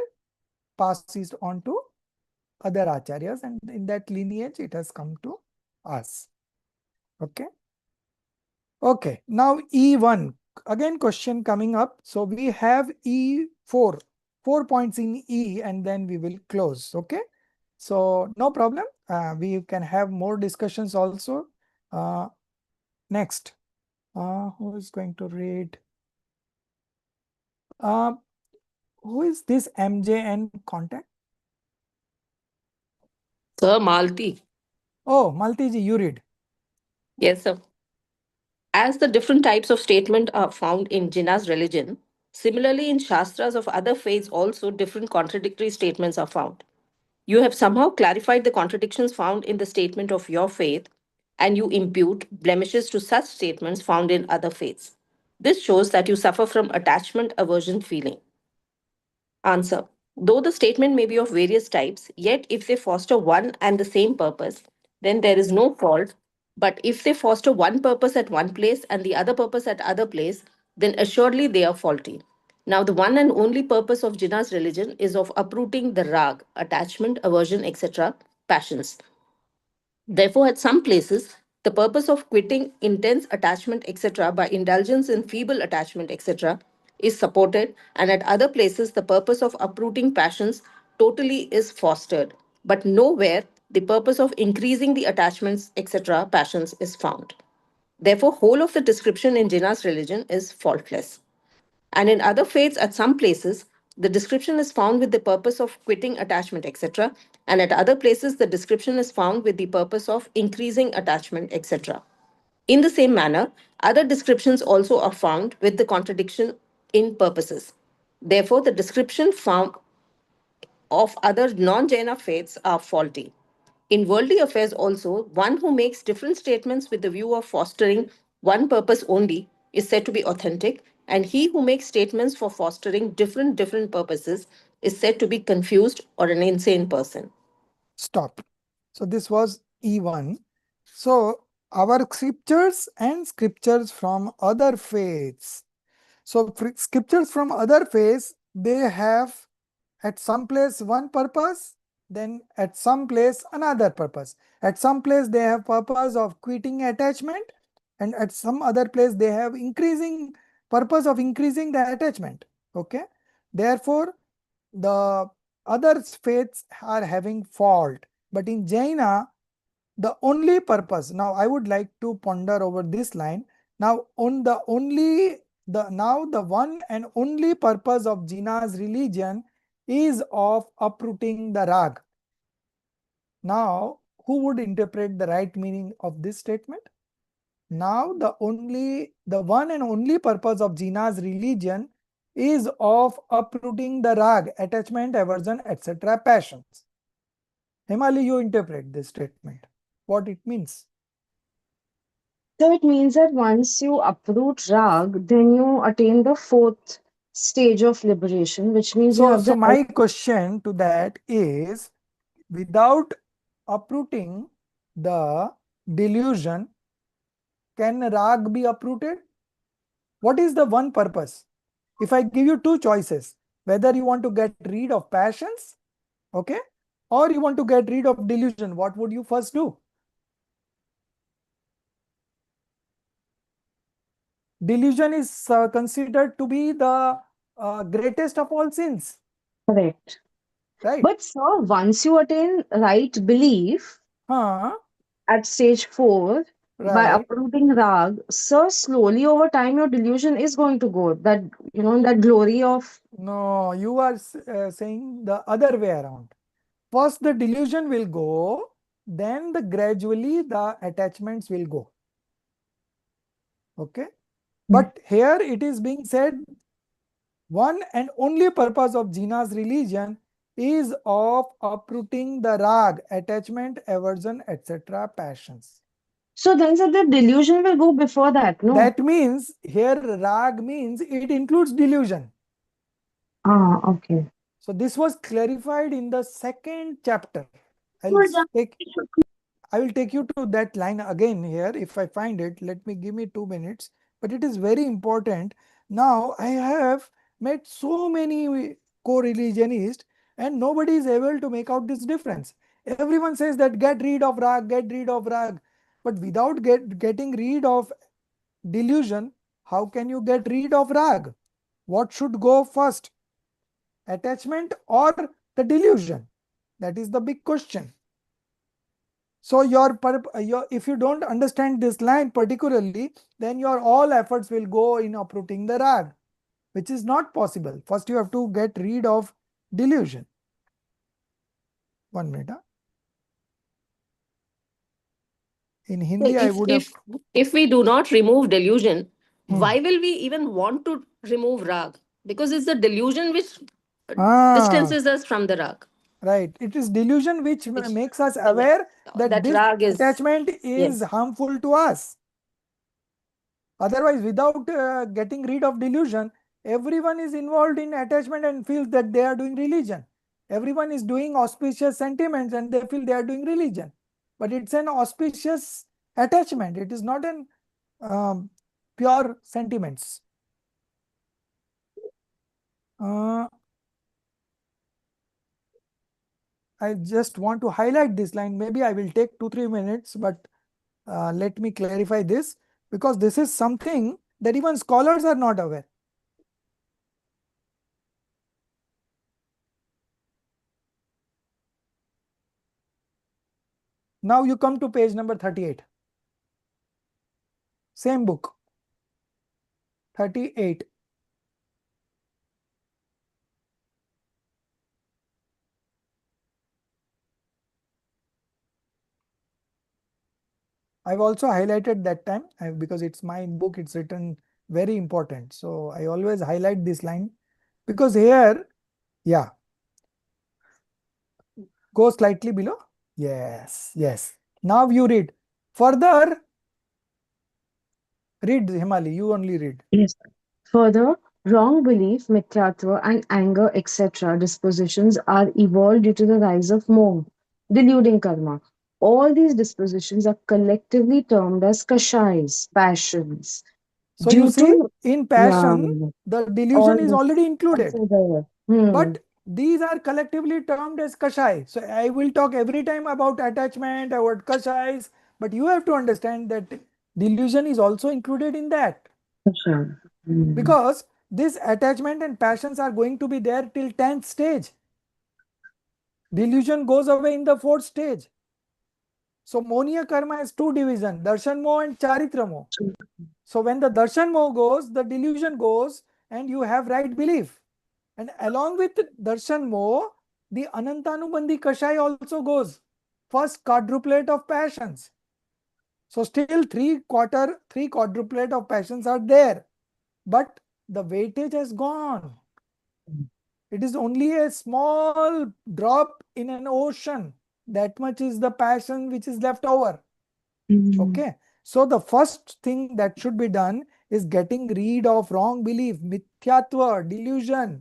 pass it on to other acharyas, and in that lineage it has come to us. Okay. Okay. Now E1. Again question coming up. So we have E4. 4 points in E, and then we will close. Okay. So no problem. We can have more discussions also. Next. Who is going to read? Uh, who is this MJN contact? Sir, Malti. Oh, Malti ji, you read. Yes, sir. As the different types of statement are found in Jinnah's religion, similarly in Shastras of other faiths also different contradictory statements are found. You have somehow clarified the contradictions found in the statement of your faith, and you impute blemishes to such statements found in other faiths. This shows that you suffer from attachment aversion feeling. Answer. Though the statement may be of various types, yet if they foster one and the same purpose, then there is no fault. But if they foster one purpose at one place and the other purpose at other place, then assuredly they are faulty. Now, the one and only purpose of Jinnah's religion is of uprooting the rag, attachment, aversion, etc., passions. Therefore, at some places, the purpose of quitting intense attachment, etc., by indulgence in feeble attachment, etc., is supported, and at other places, the purpose of uprooting passions totally is fostered. But nowhere the purpose of increasing the attachments, etc., passions is found. Therefore, whole of the description in Jinnah's religion is faultless. And in other faiths, at some places, the description is found with the purpose of quitting attachment, etc. And at other places, the description is found with the purpose of increasing attachment, etc. In the same manner, other descriptions also are found with the contradiction in purposes. Therefore, the description found of other non Jaina faiths are faulty. In worldly affairs, also, one who makes different statements with the view of fostering one purpose only is said to be authentic, and he who makes statements for fostering different purposes is said to be confused or an insane person. Stop. So this was E1. So our scriptures and scriptures from other faiths. So scriptures from other faiths, they have at some place one purpose, then at some place another purpose. At some place they have purpose of quitting attachment, and at some other place they have increasing purpose of increasing the attachment. Okay. Therefore, the other faiths are having fault. But in Jaina, the only purpose, now I would like to ponder over this line. Now on the only the now the one and only purpose of Jaina's religion is of uprooting the rag. Now who would interpret the right meaning of this statement? Now the one and only purpose of Jaina's religion is of uprooting the rag, attachment, aversion, etc. passions. Himali, you interpret this statement, what it means. So it means that once you uproot rag, then you attain the fourth stage of liberation, which means you So, have so the my question to that is, without uprooting the delusion, can rag be uprooted? What is the one purpose? If I give you two choices, whether you want to get rid of passions, okay, or you want to get rid of delusion, what would you first do? Delusion is considered to be the greatest of all sins. correct. Right? But sir, once you attain right belief at stage 4, by Right. uprooting rag, so slowly over time your delusion is going to go. That that glory of No, you are saying the other way around. First, the delusion will go, then gradually the attachments will go. Okay. But here it is being said, one and only purpose of Jaina's religion is of uprooting the rag, attachment, aversion, etc. passions. so then sir, the delusion will go before that, no? That means here rag means it includes delusion. Ah, okay. So this was clarified in the second chapter. I will take you to that line again here. If I find it, give me 2 minutes. But it is very important. Now I have met so many co-religionists and nobody is able to make out this difference. Everyone says that get rid of rag, get rid of rag. But without getting rid of delusion, how can you get rid of rag? What should go first? Attachment or the delusion? That is the big question. So if you don't understand this line particularly, then your all efforts will go in uprooting the rag, which is not possible. First, you have to get rid of delusion. 1 minute. In Hindi, I would have. If we do not remove delusion, why will we even want to remove rag? Because it's the delusion which distances us from the rag. Right. It is delusion which makes us aware that this rag attachment is harmful to us. Otherwise, without getting rid of delusion, everyone is involved in attachment and feels that they are doing religion. Everyone is doing auspicious sentiments and they feel they are doing religion. But it's an auspicious attachment. It is not an pure sentiments. I just want to highlight this line. Maybe I will take 2-3 minutes, but let me clarify this, because this is something that even scholars are not aware. Now you come to page number 38. Same book. 38. I've also highlighted that time because it's my book, it's written very important. So I always highlight this line because here, yeah, go slightly below. Yes, yes. Now you read. Further, read Himali, you only read. Yes. Further, wrong belief, mithyatva, and anger, etc. dispositions are evolved due to the rise of moh, deluding karma. All these dispositions are collectively termed as kashais, passions. So you Due see, to, in yeah, passion, the delusion all is this already included. also there. Hmm. But these are collectively termed as kashai. So I will talk every time about attachment, about kashais, but you have to understand that delusion is also included in that. Kasha. Hmm. Because this attachment and passions are going to be there till 10th stage. Delusion goes away in the 4th stage. So Moniya karma has two divisions, darshan moh and charitra moh. So when the darshan moh goes, the delusion goes and you have right belief. And along with darshan moh, the anantanubandhi kashai also goes. First quadruplet of passions. So still three quadruplet of passions are there. But the weightage has gone. It is only a small drop in an ocean. That much is the passion which is left over. Okay. So the first thing that should be done is getting rid of wrong belief, mithyatva, delusion.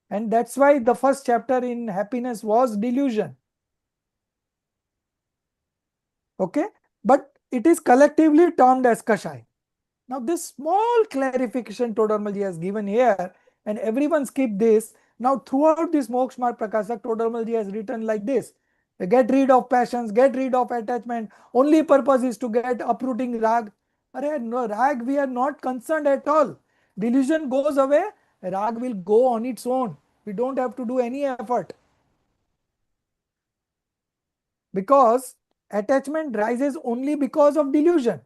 And that's why the first chapter in happiness was delusion. Okay. But it is collectively termed as kashai. Now this small clarification Todormalji has given here, and everyone skip this. Now throughout this Moksha Marg Prakashak, Todormalji has written like this. Get rid of passions, get rid of attachment. Only purpose is to get uprooting rag. No, rag we are not concerned at all. Delusion goes away, rag will go on its own. We don't have to do any effort. Because attachment rises only because of delusion.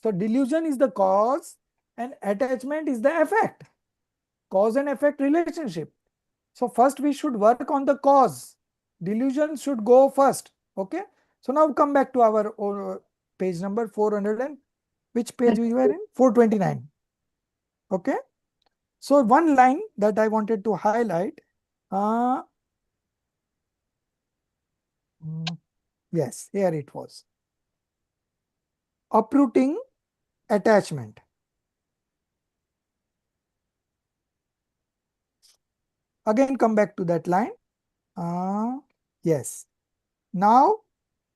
So delusion is the cause and attachment is the effect. Cause and effect relationship. So first we should work on the cause. Delusion should go first. Okay. So now come back to our page number 400 and which page we were in? 429. Okay. So one line that I wanted to highlight. Yes, here it was. Uprooting attachment. Again, come back to that line. Yes. Now,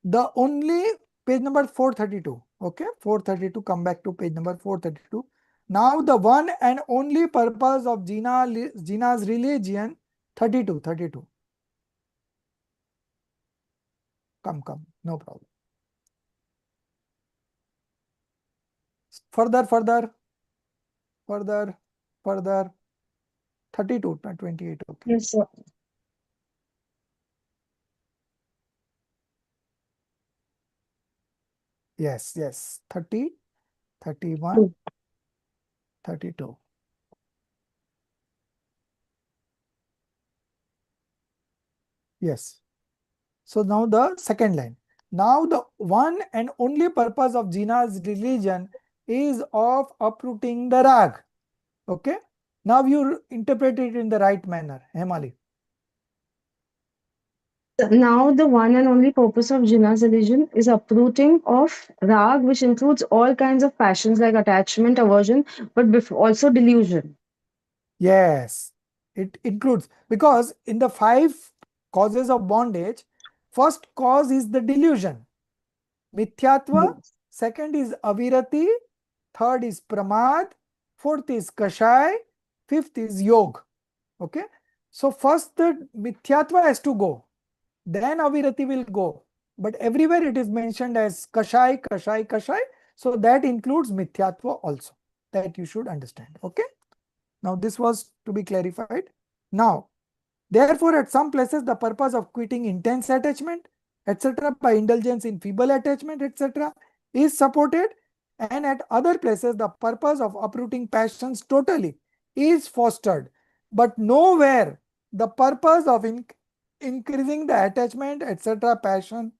the only page number 432. Okay, 432. Come back to page number 432. Now, the one and only purpose of Jina's religion. 32. 32. Come. No problem. Further. 32, 28. Okay. Yes, sir. Yes. 30, 31, 32. Yes. So now the second line. Now the one and only purpose of Jina's religion is of uprooting the rag. Okay. Now you interpret it in the right manner, Hemali. Now, the one and only purpose of Jinnah's religion is uprooting of rag, which includes all kinds of passions like attachment, aversion, but also delusion. Yes, it includes because in the 5 causes of bondage, first cause is the delusion, mithyatva, Yes. second is avirati, third is pramad, fourth is kashai, fifth is yog. Okay, so first the mithyatva has to go, then avirati will go, but everywhere it is mentioned as kashai. So that includes mithyatva also. That you should understand. Okay. Now this was to be clarified. Now, therefore, at some places the purpose of quitting intense attachment, etc., by indulgence in feeble attachment, etc., is supported, and at other places the purpose of uprooting passions totally is fostered, but nowhere the purpose of increasing the attachment, etc., passion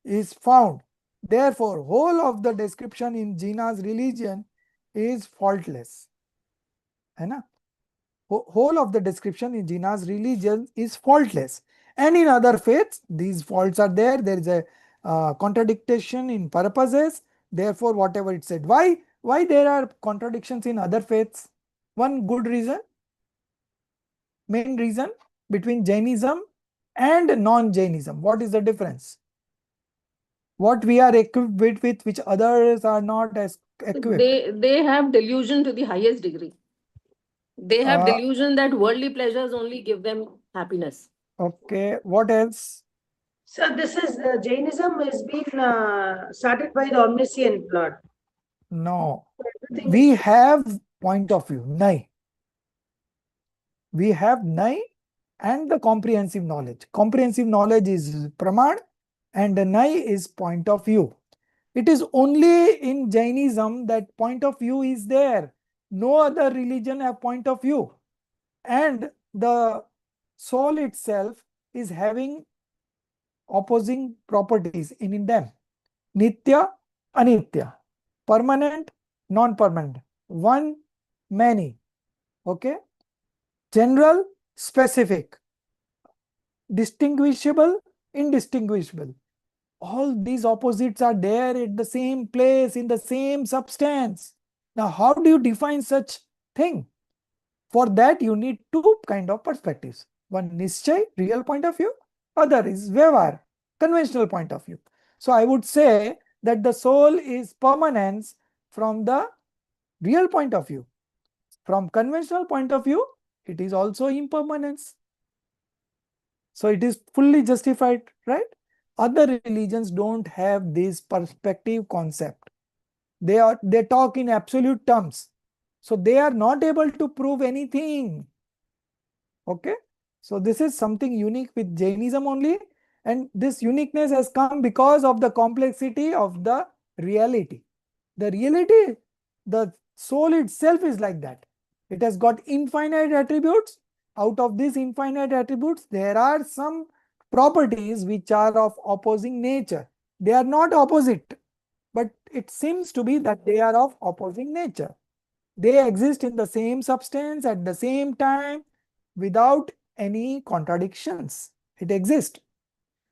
is found. Therefore, whole of the description in Jinnah's religion is faultless. है ना? Whole of the description in Jinnah's religion is faultless. And in other faiths, these faults are there. There is a contradiction in purposes. Therefore, whatever it said. Why there are contradictions in other faiths? One good reason, main reason between Jainism and non-Jainism. What is the difference? What we are equipped with which others are not as equipped. They have delusion to the highest degree. They have delusion that worldly pleasures only give them happiness. Okay, what else? So this is Jainism has been started by the omniscient Lord. No, we have point of view, nai. We have nai and the comprehensive knowledge. Comprehensive knowledge is praman and the nai is point of view. It is only in Jainism that point of view is there. No other religion have point of view. And the soul itself is having opposing properties in them. Nitya, anitya. Permanent, non-permanent. One, many. Okay. General, specific. Distinguishable, indistinguishable. All these opposites are there at the same place in the same substance. Now, how do you define such thing? For that, you need two kind of perspectives. One nischay, real point of view. Other is vyavhar, conventional point of view. So I would say that the soul is permanence from the real point of view. From conventional point of view, it is also impermanence. So it is fully justified, right? Other religions don't have this perspective concept. They talk in absolute terms. So they are not able to prove anything. Okay. So this is something unique with Jainism only. And this uniqueness has come because of the complexity of the reality. The reality, the soul itself is like that. It has got infinite attributes. Out of these infinite attributes, there are some properties which are of opposing nature. They are not opposite, but it seems to be that they are of opposing nature. They exist in the same substance at the same time without any contradictions. It exists.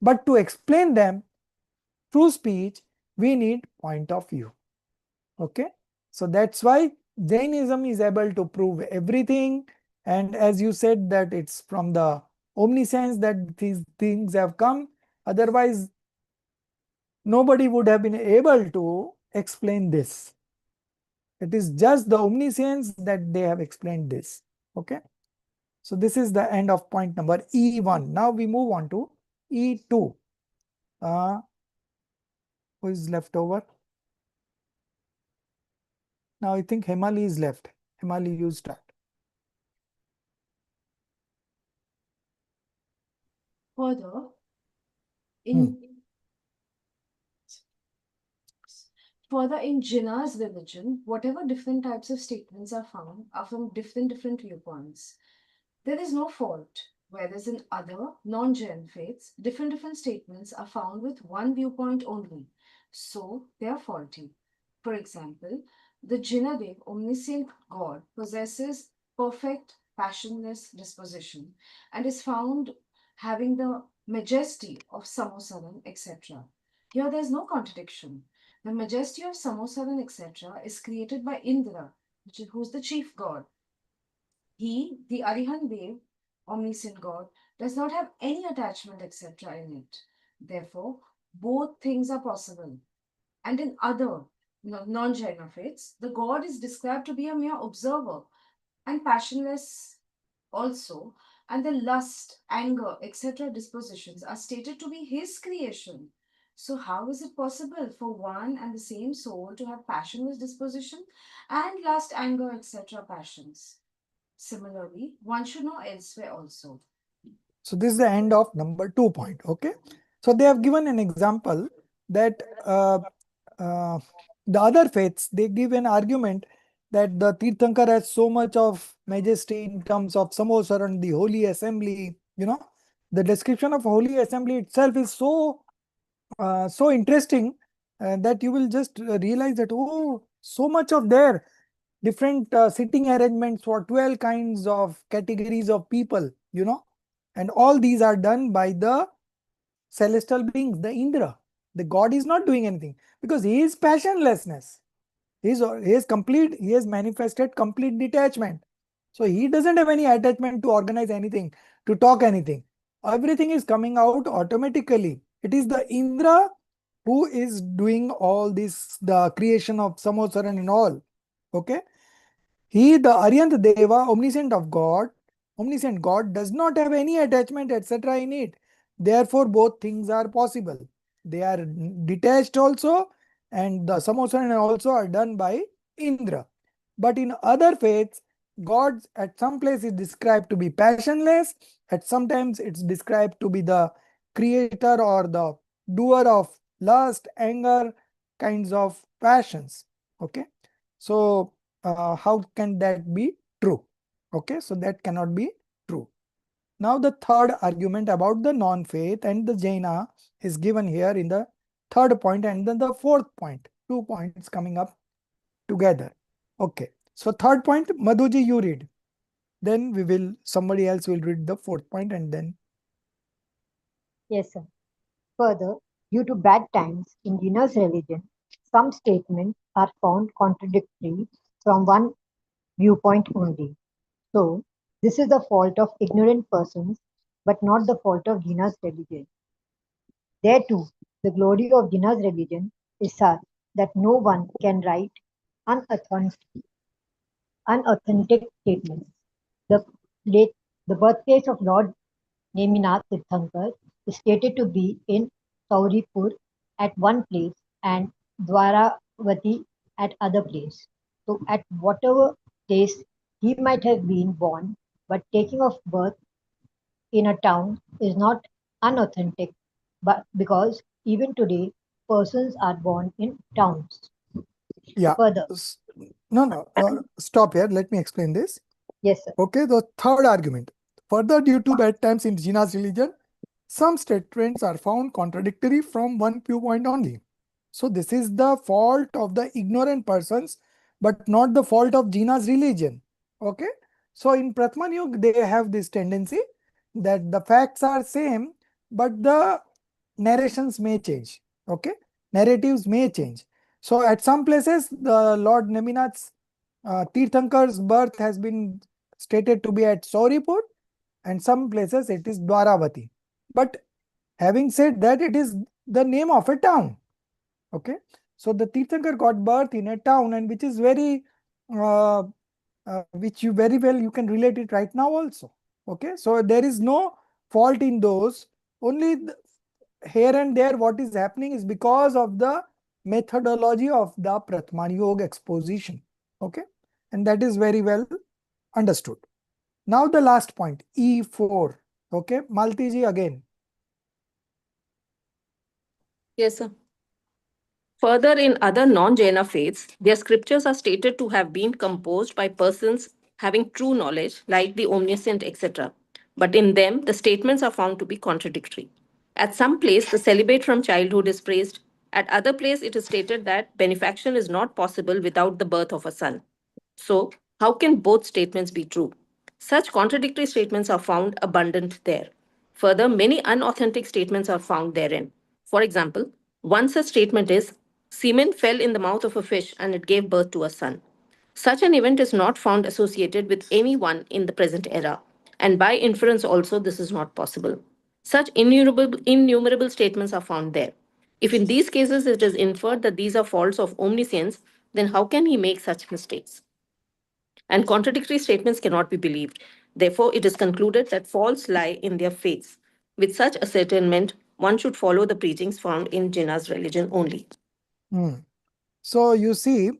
But to explain them through speech, we need point of view. Okay. So that's why Jainism is able to prove everything. And as you said that it's from the omniscience that these things have come. Otherwise, nobody would have been able to explain this. It is just the omniscience that they have explained this. Okay. So this is the end of point number E1. Now we move on to E2. Who is left over? Now I think Hemali is left. Hemali, you start. Further, in Jinnah's religion, whatever different types of statements are found are from different viewpoints. There is no fault, whereas in other non-Jain faiths, different statements are found with one viewpoint only, so they are faulty. For example, the Jinnadev, omniscient God, possesses perfect, passionless disposition and is found having the majesty of Samosaran, etc. Here there is no contradiction. The majesty of Samosaran, etc. is created by Indra, who is the chief god. He, the Arihan Dev, omniscient God, does not have any attachment, etc. in it. Therefore, both things are possible. And in other non-Jaina faiths, the God is described to be a mere observer and passionless also, and the lust, anger, etc. dispositions are stated to be his creation. So how is it possible for one and the same soul to have passionless disposition and lust, anger, etc. passions? Similarly, one should know elsewhere also. So this is the end of number 2 point. Okay. So they have given an example that the other faiths, they give an argument that the Tirthankar has so much of majesty in terms of Samosaran, the holy assembly, the description of holy assembly itself is so so interesting that you will just realize that, oh, so much of their different sitting arrangements for 12 kinds of categories of people, and all these are done by the celestial beings, the Indra. The god is not doing anything because he is passionlessness. He has manifested complete detachment. So he doesn't have any attachment to organize anything, to talk anything. Everything is coming out automatically. It is the Indra who is doing all this, the creation of Samosaran and all. Okay. He, the Aryant Deva, omniscient God, does not have any attachment, etc. in it. Therefore, both things are possible. They are detached also, and the Samosaran also are done by Indra. But in other faiths, God at some place is described to be passionless, at sometimes it's described to be the creator or the doer of lust, anger, kinds of passions. Okay. So, how can that be true? Okay, so that cannot be true. Now, the third argument about the non-faith and the Jaina is given here in the third point and then the fourth point. 2 points coming up together. Okay, so third point, Madhuji, you read. Then somebody else will read the fourth point and then. Yes, sir. Further, due to bad times in Jina's religion, some statements are found contradictory from one viewpoint only. So, this is the fault of ignorant persons, but not the fault of Jina's religion. There too, the glory of Jina's religion is such that no one can write unauthentic, unauthentic statements. The, late, the birthplace of Lord Neminath Tirthankar is stated to be in Sauripur at one place and Dwaravati at other place. So at whatever place he might have been born, but taking of birth in a town is not unauthentic, but because even today persons are born in towns. Yeah. Further, No, stop here. Let me explain this. yes, sir. Okay, the third argument. Further, due to bad times in Jina's religion, some statements are found contradictory from one viewpoint only. So this is the fault of the ignorant persons, but not the fault of Jina's religion. Okay. So in Pratman Yug, they have this tendency that the facts are same, but the narrations may change. Okay. Narratives may change. So at some places, the Lord Neminath's Tirthankar's birth has been stated to be at Sauripur, and some places it is Dwaravati. But having said that, it is the name of a town. Okay. So the Tirthankar got birth in a town, and which is which you very well you can relate it right now also. Okay. So there is no fault in those. Only here and there what is happening is because of the methodology of the Pratman Yoga exposition. Okay. And that is very well understood. Now the last point, E4. Okay. Maltiji again. Yes, sir. Further, in other non-Jaina faiths, their scriptures are stated to have been composed by persons having true knowledge, like the omniscient, etc. But in them, the statements are found to be contradictory. At some place, the celibate from childhood is praised. At other place, it is stated that benefaction is not possible without the birth of a son. So, how can both statements be true? Such contradictory statements are found abundant there. Further, many unauthentic statements are found therein. For example, one such statement is semen fell in the mouth of a fish and it gave birth to a son. Such an event is not found associated with anyone in the present era, and by inference also this is not possible. Such innumerable statements are found there. If in these cases it is inferred that these are faults of omniscience, then how can he make such mistakes? And contradictory statements cannot be believed. Therefore, it is concluded that faults lie in their faiths. With such ascertainment, one should follow the preachings found in Jinnah's religion only. So you see,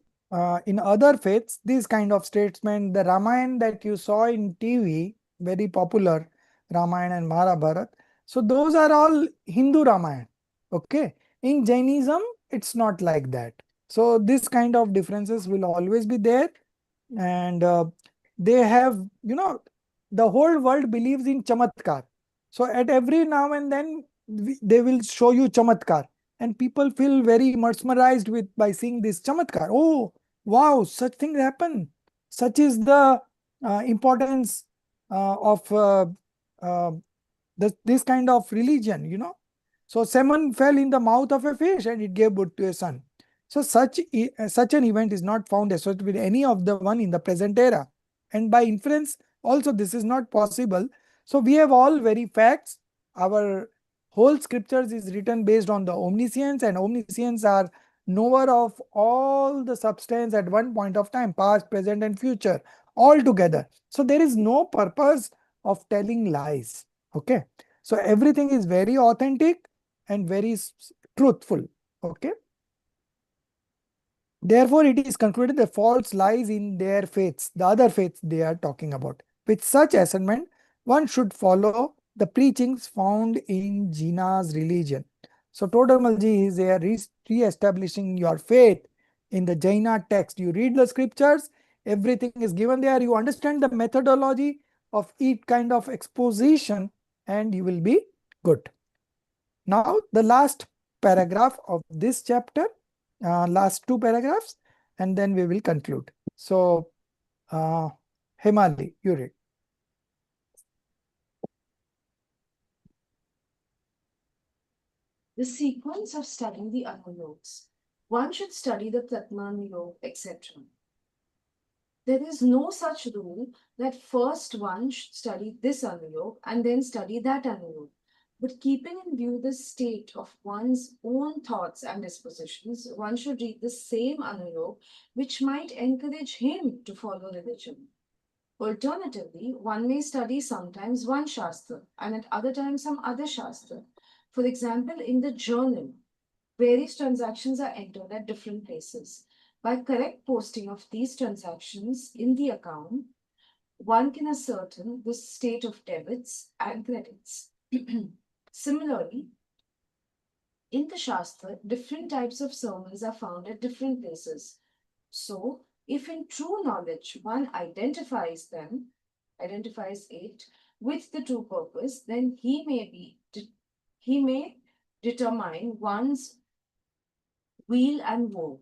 in other faiths, these kind of statements, the Ramayana that you saw in TV, very popular, Ramayana and Mahabharata. So those are all Hindu Ramayana. Okay. In Jainism, it's not like that. So this kind of differences will always be there. And they have, the whole world believes in chamatkar. So at every now and then, they will show you chamatkar. and people feel very mesmerized with by seeing this chamatkar. Oh, wow, such things happen. Such is the importance of this kind of religion, you know. So salmon fell in the mouth of a fish and it gave birth to a son. So such an event is not found associated with any of the one in the present era. And by inference, also this is not possible. So we have all very facts. Our whole scriptures is written based on the omniscience, and omniscience are knower of all the substance at one point of time, past, present, and future, all together. So there is no purpose of telling lies. Okay. So everything is very authentic and very truthful. Okay. Therefore, it is concluded that false lies in their faiths, the other faiths they are talking about. With such assessment, one should follow the preachings found in Jina's religion. So, Todarmalji is there re-establishing your faith in the Jaina text. You read the scriptures, everything is given there. You understand the methodology of each kind of exposition, and you will be good. Now, the last paragraph of this chapter, last two paragraphs, and then we will conclude. So, Himali, you read. The sequence of studying the Anuyogs. One should study the Pratman Yog, etc. There is no such rule that first one should study this Anuyog and then study that Anuyog. But keeping in view the state of one's own thoughts and dispositions, one should read the same Anuyog which might encourage him to follow religion. Alternatively, one may study sometimes one Shastra and at other times some other Shastra. For example, in the journal, various transactions are entered at different places. By correct posting of these transactions in the account, one can ascertain the state of debits and credits. Similarly, in the Shastra, different types of sermons are found at different places. So, if in true knowledge one identifies it with the true purpose, then he may determine one's weal and woe.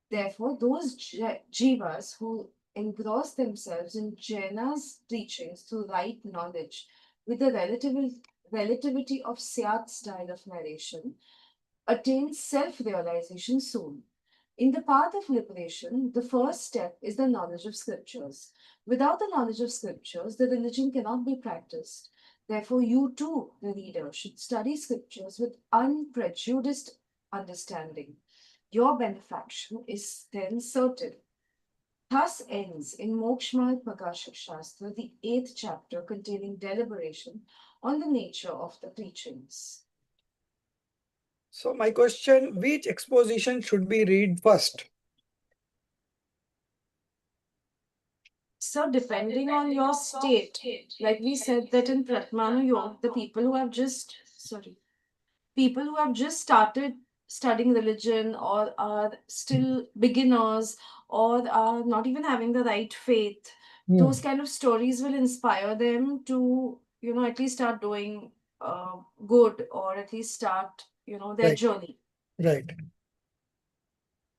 Therefore, those jivas who engross themselves in Jaina's teachings through right knowledge with the relativity of Syat style of narration attain self-realization soon. In the path of liberation, the first step is the knowledge of scriptures. Without the knowledge of scriptures, the religion cannot be practiced. Therefore, you too, the reader, should study scriptures with unprejudiced understanding. Your benefaction is then certain. Thus ends in Mokshmarg Prakashak Shastra, the 8th chapter containing deliberation on the nature of the teachings. So my question, which exposition should we read first? So depending on your state, like we said that in Pratmanu Yoga, the people who have just started studying religion or are still beginners or are not even having the right faith, those kind of stories will inspire them to, at least start doing good, or at least start, their journey. Right.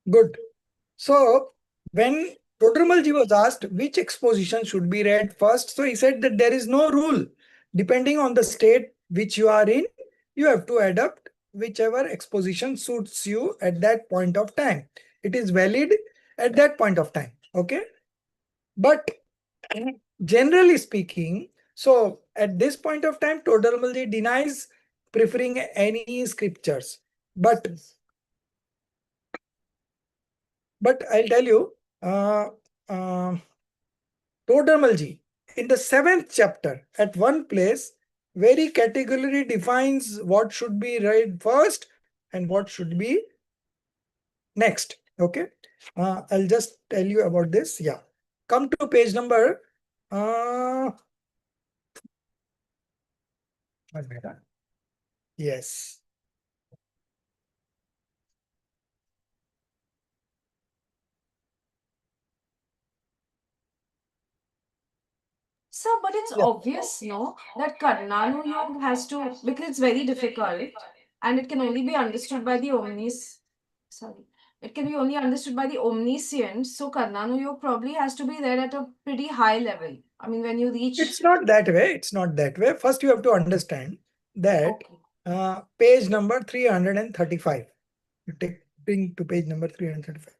Good. So when Todramalji was asked which exposition should be read first, so he said that there is no rule. Depending on the state which you are in, you have to adapt whichever exposition suits you at that point of time. It is valid at that point of time. Okay. But generally speaking, so at this point of time, Todramalji denies preferring any scriptures. But I'll tell you, Todarmalji, in the 7th chapter, at one place, very categorically defines what should be read first and what should be next. Okay. I'll just tell you about this. Yeah. Come to page number. Yes. Sir, but it's obvious, no, that Karnanu Yoga has to, because it's very difficult. and it can only be understood by the it can be only understood by the omniscient. So Karnanuyog probably has to be there at a pretty high level. I mean, when you reach... It's not that way. It's not that way. First, you have to understand that page number 335. You bring to page number 335.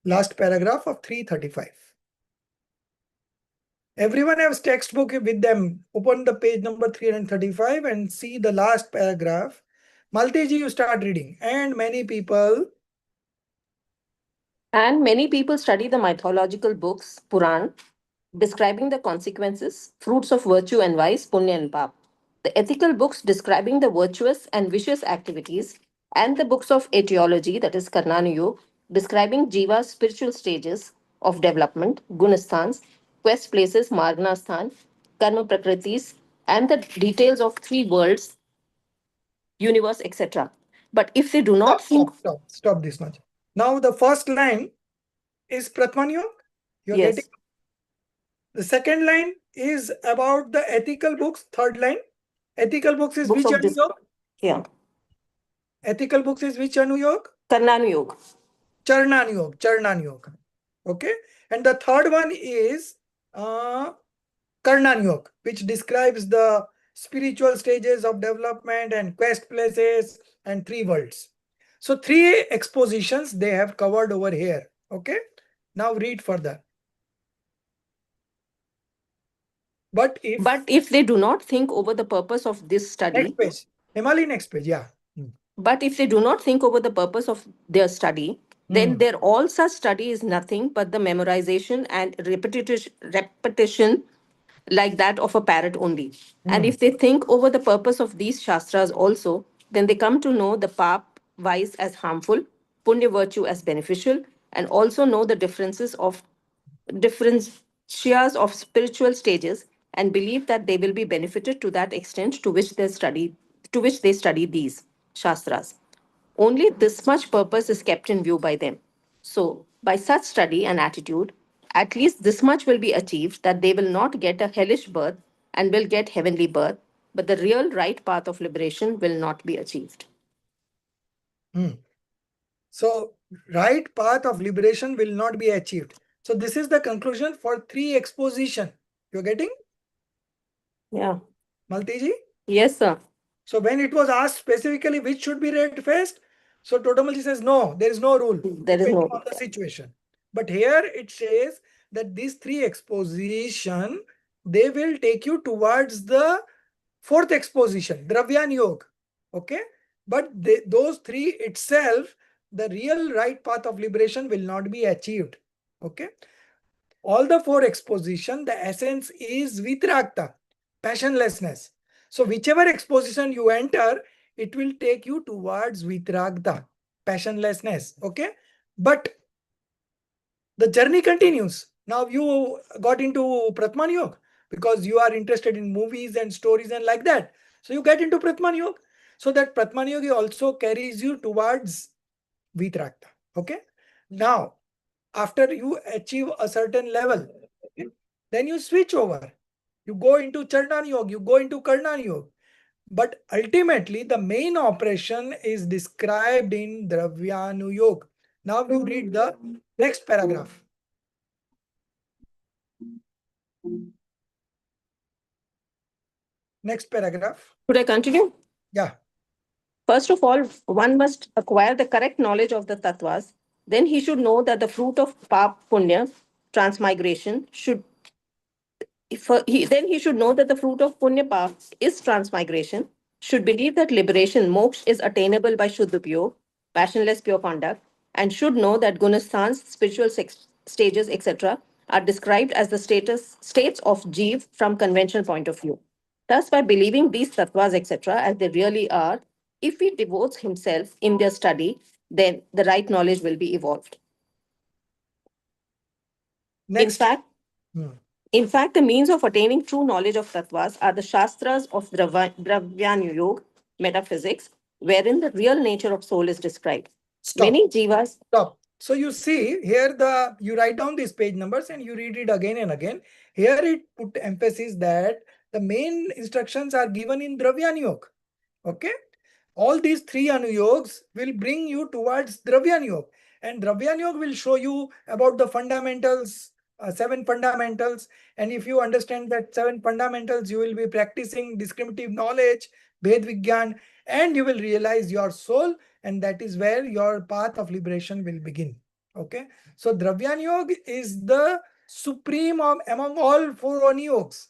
Last paragraph of 335. Everyone has textbook with them. Open the page number 335 and see the last paragraph. Malteji, you start reading. And many people study the mythological books, Puran, describing the consequences, fruits of virtue and vice, punya and pap. The ethical books describing the virtuous and vicious activities, and the books of etiology, that is Karnanuyog, describing Jiva's spiritual stages of development, Gunasthans, quest places, Marganasthan, Karma Prakritis, and the details of three worlds, universe, etc. But if they do not think... Stop this much. Now the first line is Pratman Yog. You're getting... The second line is about the ethical books. Third line, ethical books is which Anu Yog? Yeah. Ethical books is which Anu Yog? Karnanuyog. Charnan Yog. Okay. And the third one is Karnan Yog, which describes the spiritual stages of development and quest places and three worlds. So three expositions they have covered over here. Okay. Now read further. But if they do not think over the purpose of this study... Next page. Himali, next page. Yeah. But if they do not think over the purpose of their study, then their all such study is nothing but the memorization and repetition like that of a parrot only. And if they think over the purpose of these shastras also, then they come to know the pap, vice as harmful, punya virtue as beneficial, and also know the differentias of spiritual stages, and believe that they will be benefited to that extent to which they study these shastras. Only this much purpose is kept in view by them. So, by such study and attitude, at least this much will be achieved, that they will not get a hellish birth and will get heavenly birth, but the real right path of liberation will not be achieved. So, right path of liberation will not be achieved. So, this is the conclusion for three exposition. You're getting? Yeah. Malteji? Yes, sir. So, when it was asked specifically which should be read first, so Totamalji says no, there is no rule. There is no on the situation. But here it says that these three exposition, they will take you towards the fourth exposition, Dravyan Yoga. Okay? But those three itself, the real right path of liberation will not be achieved. Okay? All the four exposition, the essence is vitragta, passionlessness. So whichever exposition you enter, it will take you towards vitragta, passionlessness. Okay? But the journey continues. Now you got into Pratman Yoga because you are interested in movies and stories and like that. So you get into Pratman Yoga. So that Pratman Yoga also carries you towards vitragta. Okay? Now, after you achieve a certain level, then you switch over. You go into Charnan Yoga, you go into Karnan Yoga. But ultimately, the main operation is described in Dravyanu Yoga. Now you read the next paragraph. Next paragraph. Should I continue? Yeah. First of all, one must acquire the correct knowledge of the tattvas. Then he should know that the fruit of pap punya, transmigration, then he should know that the fruit of punya pap is transmigration, should believe that liberation, moksha, is attainable by shuddha passionless pure conduct, and should know that gunasthans, spiritual stages, etc., are described as the states of jiv from conventional point of view. Thus, by believing these tattvas, etc., as they really are, if he devotes himself in their study, then the right knowledge will be evolved. Next. In fact, the means of attaining true knowledge of tattvas are the shastras of Dravyan Yoga, metaphysics, wherein the real nature of soul is described. Stop. Many jivas. Stop. So you see here you write down these page numbers and you read it again and again. Here it put emphasis that the main instructions are given in Dravyanyog. Okay. All these three anuyogs will bring you towards Dravyanyog. And Dravyanyog will show you about the fundamentals, 7 fundamentals. And if you understand that 7 fundamentals, you will be practicing discriminative knowledge, Bhed Vigyan, and you will realize your soul. And that is where your path of liberation will begin. Okay. So Dravyanyog is the supreme among all 4 anuyogs.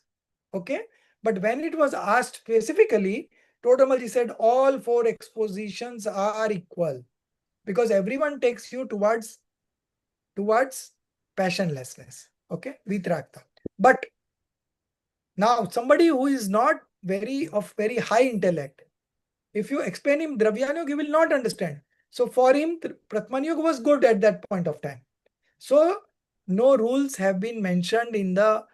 Okay. But when it was asked specifically, Totamalji said all 4 expositions are equal because everyone takes you towards passionlessness. Okay, vitrakta. But now somebody who is not very high intellect, if you explain him Dravyanyog, he will not understand. So for him, Pratmanyog was good at that point of time. So no rules have been mentioned in the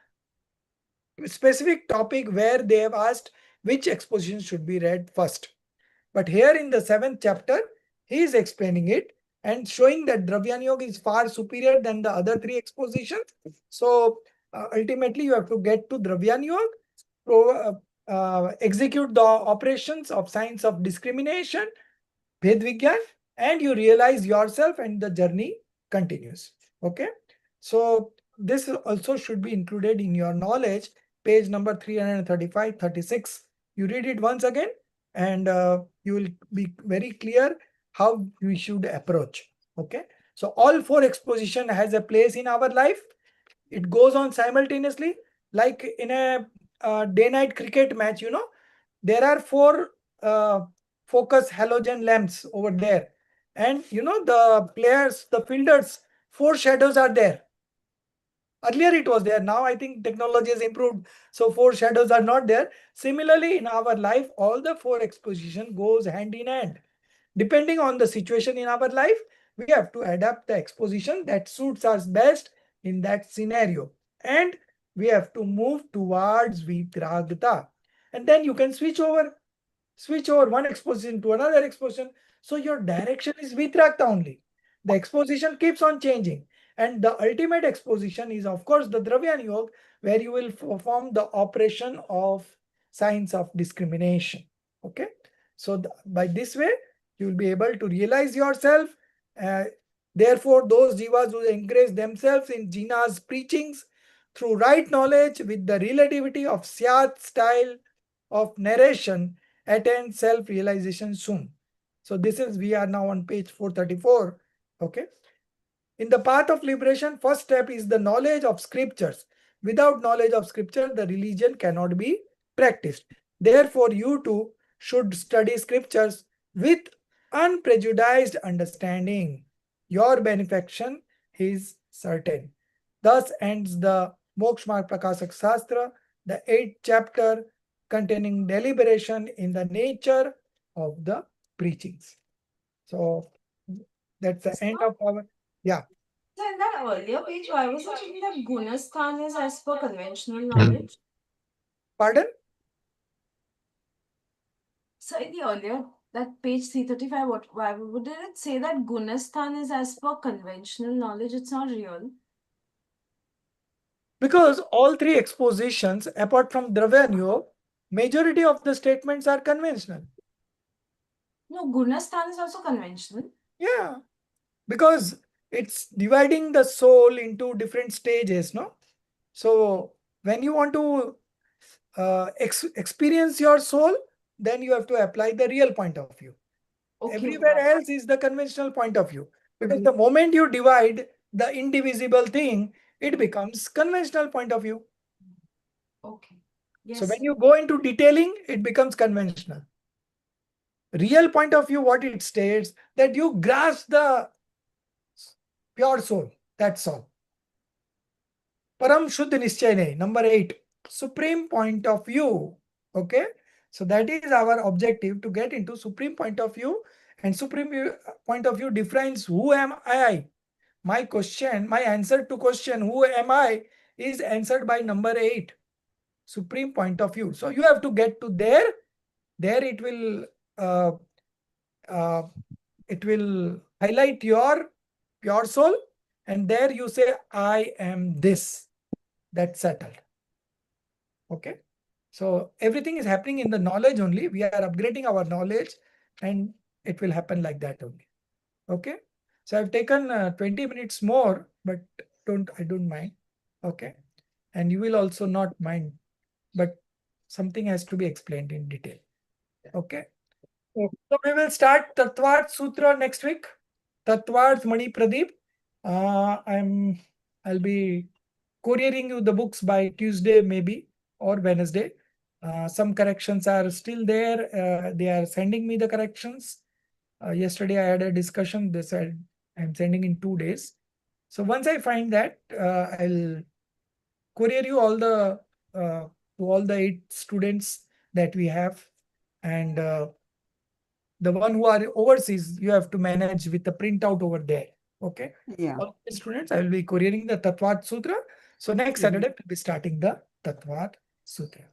specific topic where they have asked which exposition should be read first. But here in the 7th chapter, he is explaining it and showing that Dravyanyog is far superior than the other 3 expositions. So ultimately, you have to get to Dravyanyog, execute the operations of science of discrimination, Bhed Vigyan, and you realize yourself and the journey continues. Okay. So this also should be included in your knowledge, page number 335, 36. You read it once again and you will be very clear how we should approach. Okay. So all 4 exposition has a place in our life. It goes on simultaneously, like in a day-night cricket match, you know, there are 4 focus halogen lamps over there. And you know, the players, the fielders, 4 shadows are there. Earlier it was there. Now I think technology has improved. So 4 shadows are not there. Similarly, in our life, all the 4 exposition goes hand in hand. Depending on the situation in our life, we have to adapt the exposition that suits us best in that scenario. And we have to move towards vitragta. And then you can switch over one exposition to another exposition. So your direction is vitrakta only. The exposition keeps on changing. And the ultimate exposition is, of course, the Dravyanyog, where you will perform the operation of science of discrimination. Okay. So by this way, you will be able to realize yourself. Therefore, those jivas who encourage themselves in Jina's preachings through right knowledge with the relativity of Syat style of narration attain self-realization soon. So this is, we are now on page 434. Okay. In the path of liberation, first step is the knowledge of scriptures. Without knowledge of scripture, the religion cannot be practiced. Therefore, you too should study scriptures with unprejudiced understanding. Your benefaction is certain. Thus ends the Moksha Marg Prakashak Shastra, the 8th chapter containing deliberation in the nature of the preachings. So that's the end of our, yeah. So in that earlier page, why was it written that Gunasthan is as per conventional knowledge? Pardon? So in the earlier, that page 335, why would it say that Gunasthan is as per conventional knowledge? It's not real. Because all 3 expositions, apart from Dravyanyog, majority of the statements are conventional. No, Gunasthan is also conventional. Yeah, because it's dividing the soul into different stages, no? So when you want to experience your soul, then you have to apply the real point of view. Okay. Everywhere else is the conventional point of view. Because the moment you divide the indivisible thing, it becomes conventional point of view. Okay. Yes. So when you go into detailing, it becomes conventional. Real point of view, what it states, that you grasp the pure soul. That's all. Param Shuddha Nischayane, number 8. Supreme point of view. Okay. So that is our objective, to get into supreme point of view. And supreme point of view defines who am I. My question, my answer to question, who am I, is answered by number 8. Supreme point of view. So you have to get to there. There it will highlight your pure soul, and there you say, I am this. That's settled. Okay. So everything is happening in the knowledge only. We are upgrading our knowledge, and it will happen like that only. Okay. So I've taken 20 minutes more, but I don't mind. Okay. And you will also not mind, but something has to be explained in detail. Okay. Yes. So we will start Tattvarth Sutra next week. Tattvarth Mani Pradeep. I'll be couriering you the books by Tuesday maybe or Wednesday. Some corrections are still there. They are sending me the corrections. Yesterday I had a discussion. They said I'm sending in 2 days. So once I find that, I'll courier you all the to all the 8 students that we have, and the one who are overseas, you have to manage with the printout over there. Okay. Yeah. All the students, I will be couriering the Tattvat Sutra. So next Saturday, we'll be starting the Tattvat Sutra.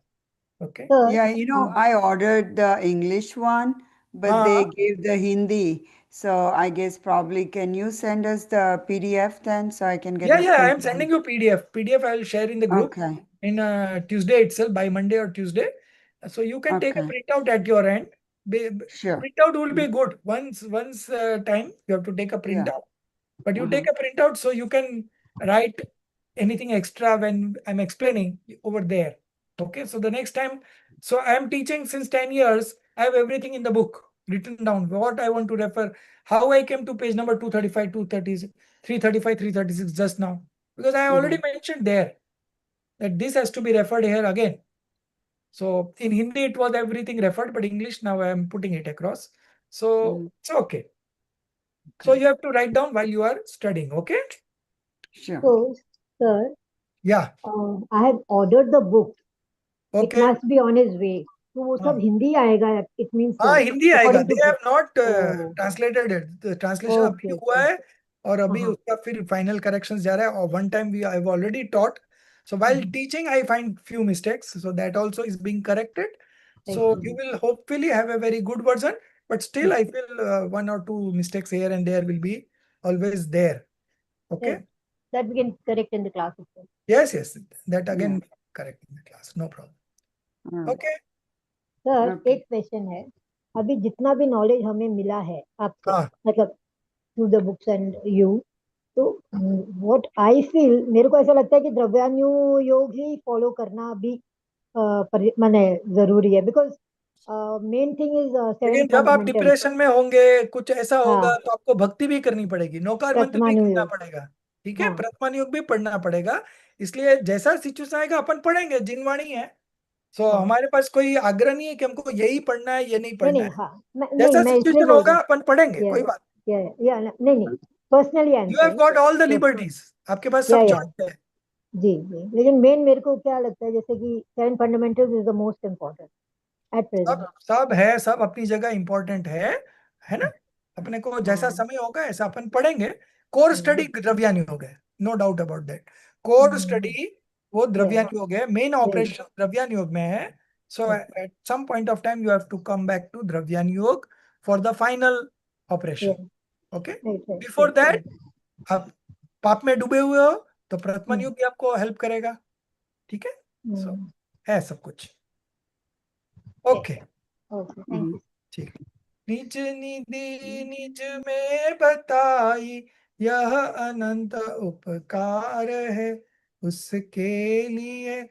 Okay. Sir, Yeah, you know, I ordered the English one, but they gave the Hindi. So I guess probably can you send us the PDF then so I can get Yeah, a I am print? sending you PDF. PDF I will share in the group Okay. in Tuesday itself, by Monday or Tuesday. So you can take a Okay. printout at your end. Sure. Printout will be good. Once time you have to take a Yeah. printout, but you take a printout so you can write anything extra when I'm explaining over there. Okay, so the next time, so I am teaching since 10 years. I have everything in the book written down, what I want to refer, how I came to page number 235, 236, 335, 336 just now. Because I already mentioned there that this has to be referred here again. So in Hindi, it was everything referred, but English now I am putting it across. So it's okay. So you have to write down while you are studying, okay? Sure. so, sir, Yeah. I have ordered the book. It Okay. must be on his way. तो वो सब हिंदी आएगा. It means हाँ हिंदी आएगा. according They to have not oh, translated it. The translation अभी okay, हुआ है और अभी हाँ, उसका फिर final corrections जा रहा है. और one time I've already taught. So while teaching, I find few mistakes. So that also is being corrected. So you will hopefully have a very good version. But still, I feel 1 or 2 mistakes here and there will be always there. Okay. yes, that we can correct in the class itself. Yes, yes. That again correct in the class. No problem. Okay. Sir एक question है. अभी जितना भी knowledge हमें मिला है आपसे, हाँ. मतलब through the books and you, तो व्हाट आई फील, मेरे को ऐसा लगता है कि द्रव्यानु योग ही फॉलो करना भी माने जरूरी है. बिकॉज मेन थिंग इज 7 लेकिन जब आप फंडामेंटल्स. डिप्रेशन में होंगे, कुछ ऐसा होगा, हाँ, तो आपको भक्ति भी करनी पड़ेगी, नौकार मंत्र भी प्रथमानु करना योग. पड़ेगा. ठीक है, हाँ, प्रथमान योग भी पढ़ना पड़ेगा. इसलिए जैसा सिचुएशन आएगा अपन पढ़ेंगे, जिनवाणी है. सो हाँ, हमारे पास कोई आग्रह नहीं है कि हमको यही पढ़ना है, ये नहीं नहीं पढ़ना नहीं, है. हाँ, नहीं, जैसा मैं इसलिए सिचुएशन बोल होगा रही अपन पढ़ेंगे, हूँ. कोई बात. या नहीं नहीं, personally I am you have got all the saying. Liberties, आपके पास या सब या चॉइस है. जी जी, लेकिन मेन मेरे को क्या लगता है, जैसे कि 7 fundamentals is the most important at present. सब है, सब अपनी जगह इंपॉर्टेंट है ना. अपने को जैसा समय होगा ऐसा अपन पढ़ेंगे. कोर स्टडी द्रव्यान योग है, no doubt about that. Core study वो द्रव्यान योग है, मेन ऑपरेशन द्रव्यान योग में है. So at some point of time you have to come back to द्रव्यान योग for the final operation. Okay, before that आप पाप में डूबे हुए हो तो प्रथमन योग भी आपको हेल्प करेगा. ठीक है, सो है सब कुछ. ओके, ठीक. निज निधि निज में बताई, यह अनंत उपकार है, उसके लिए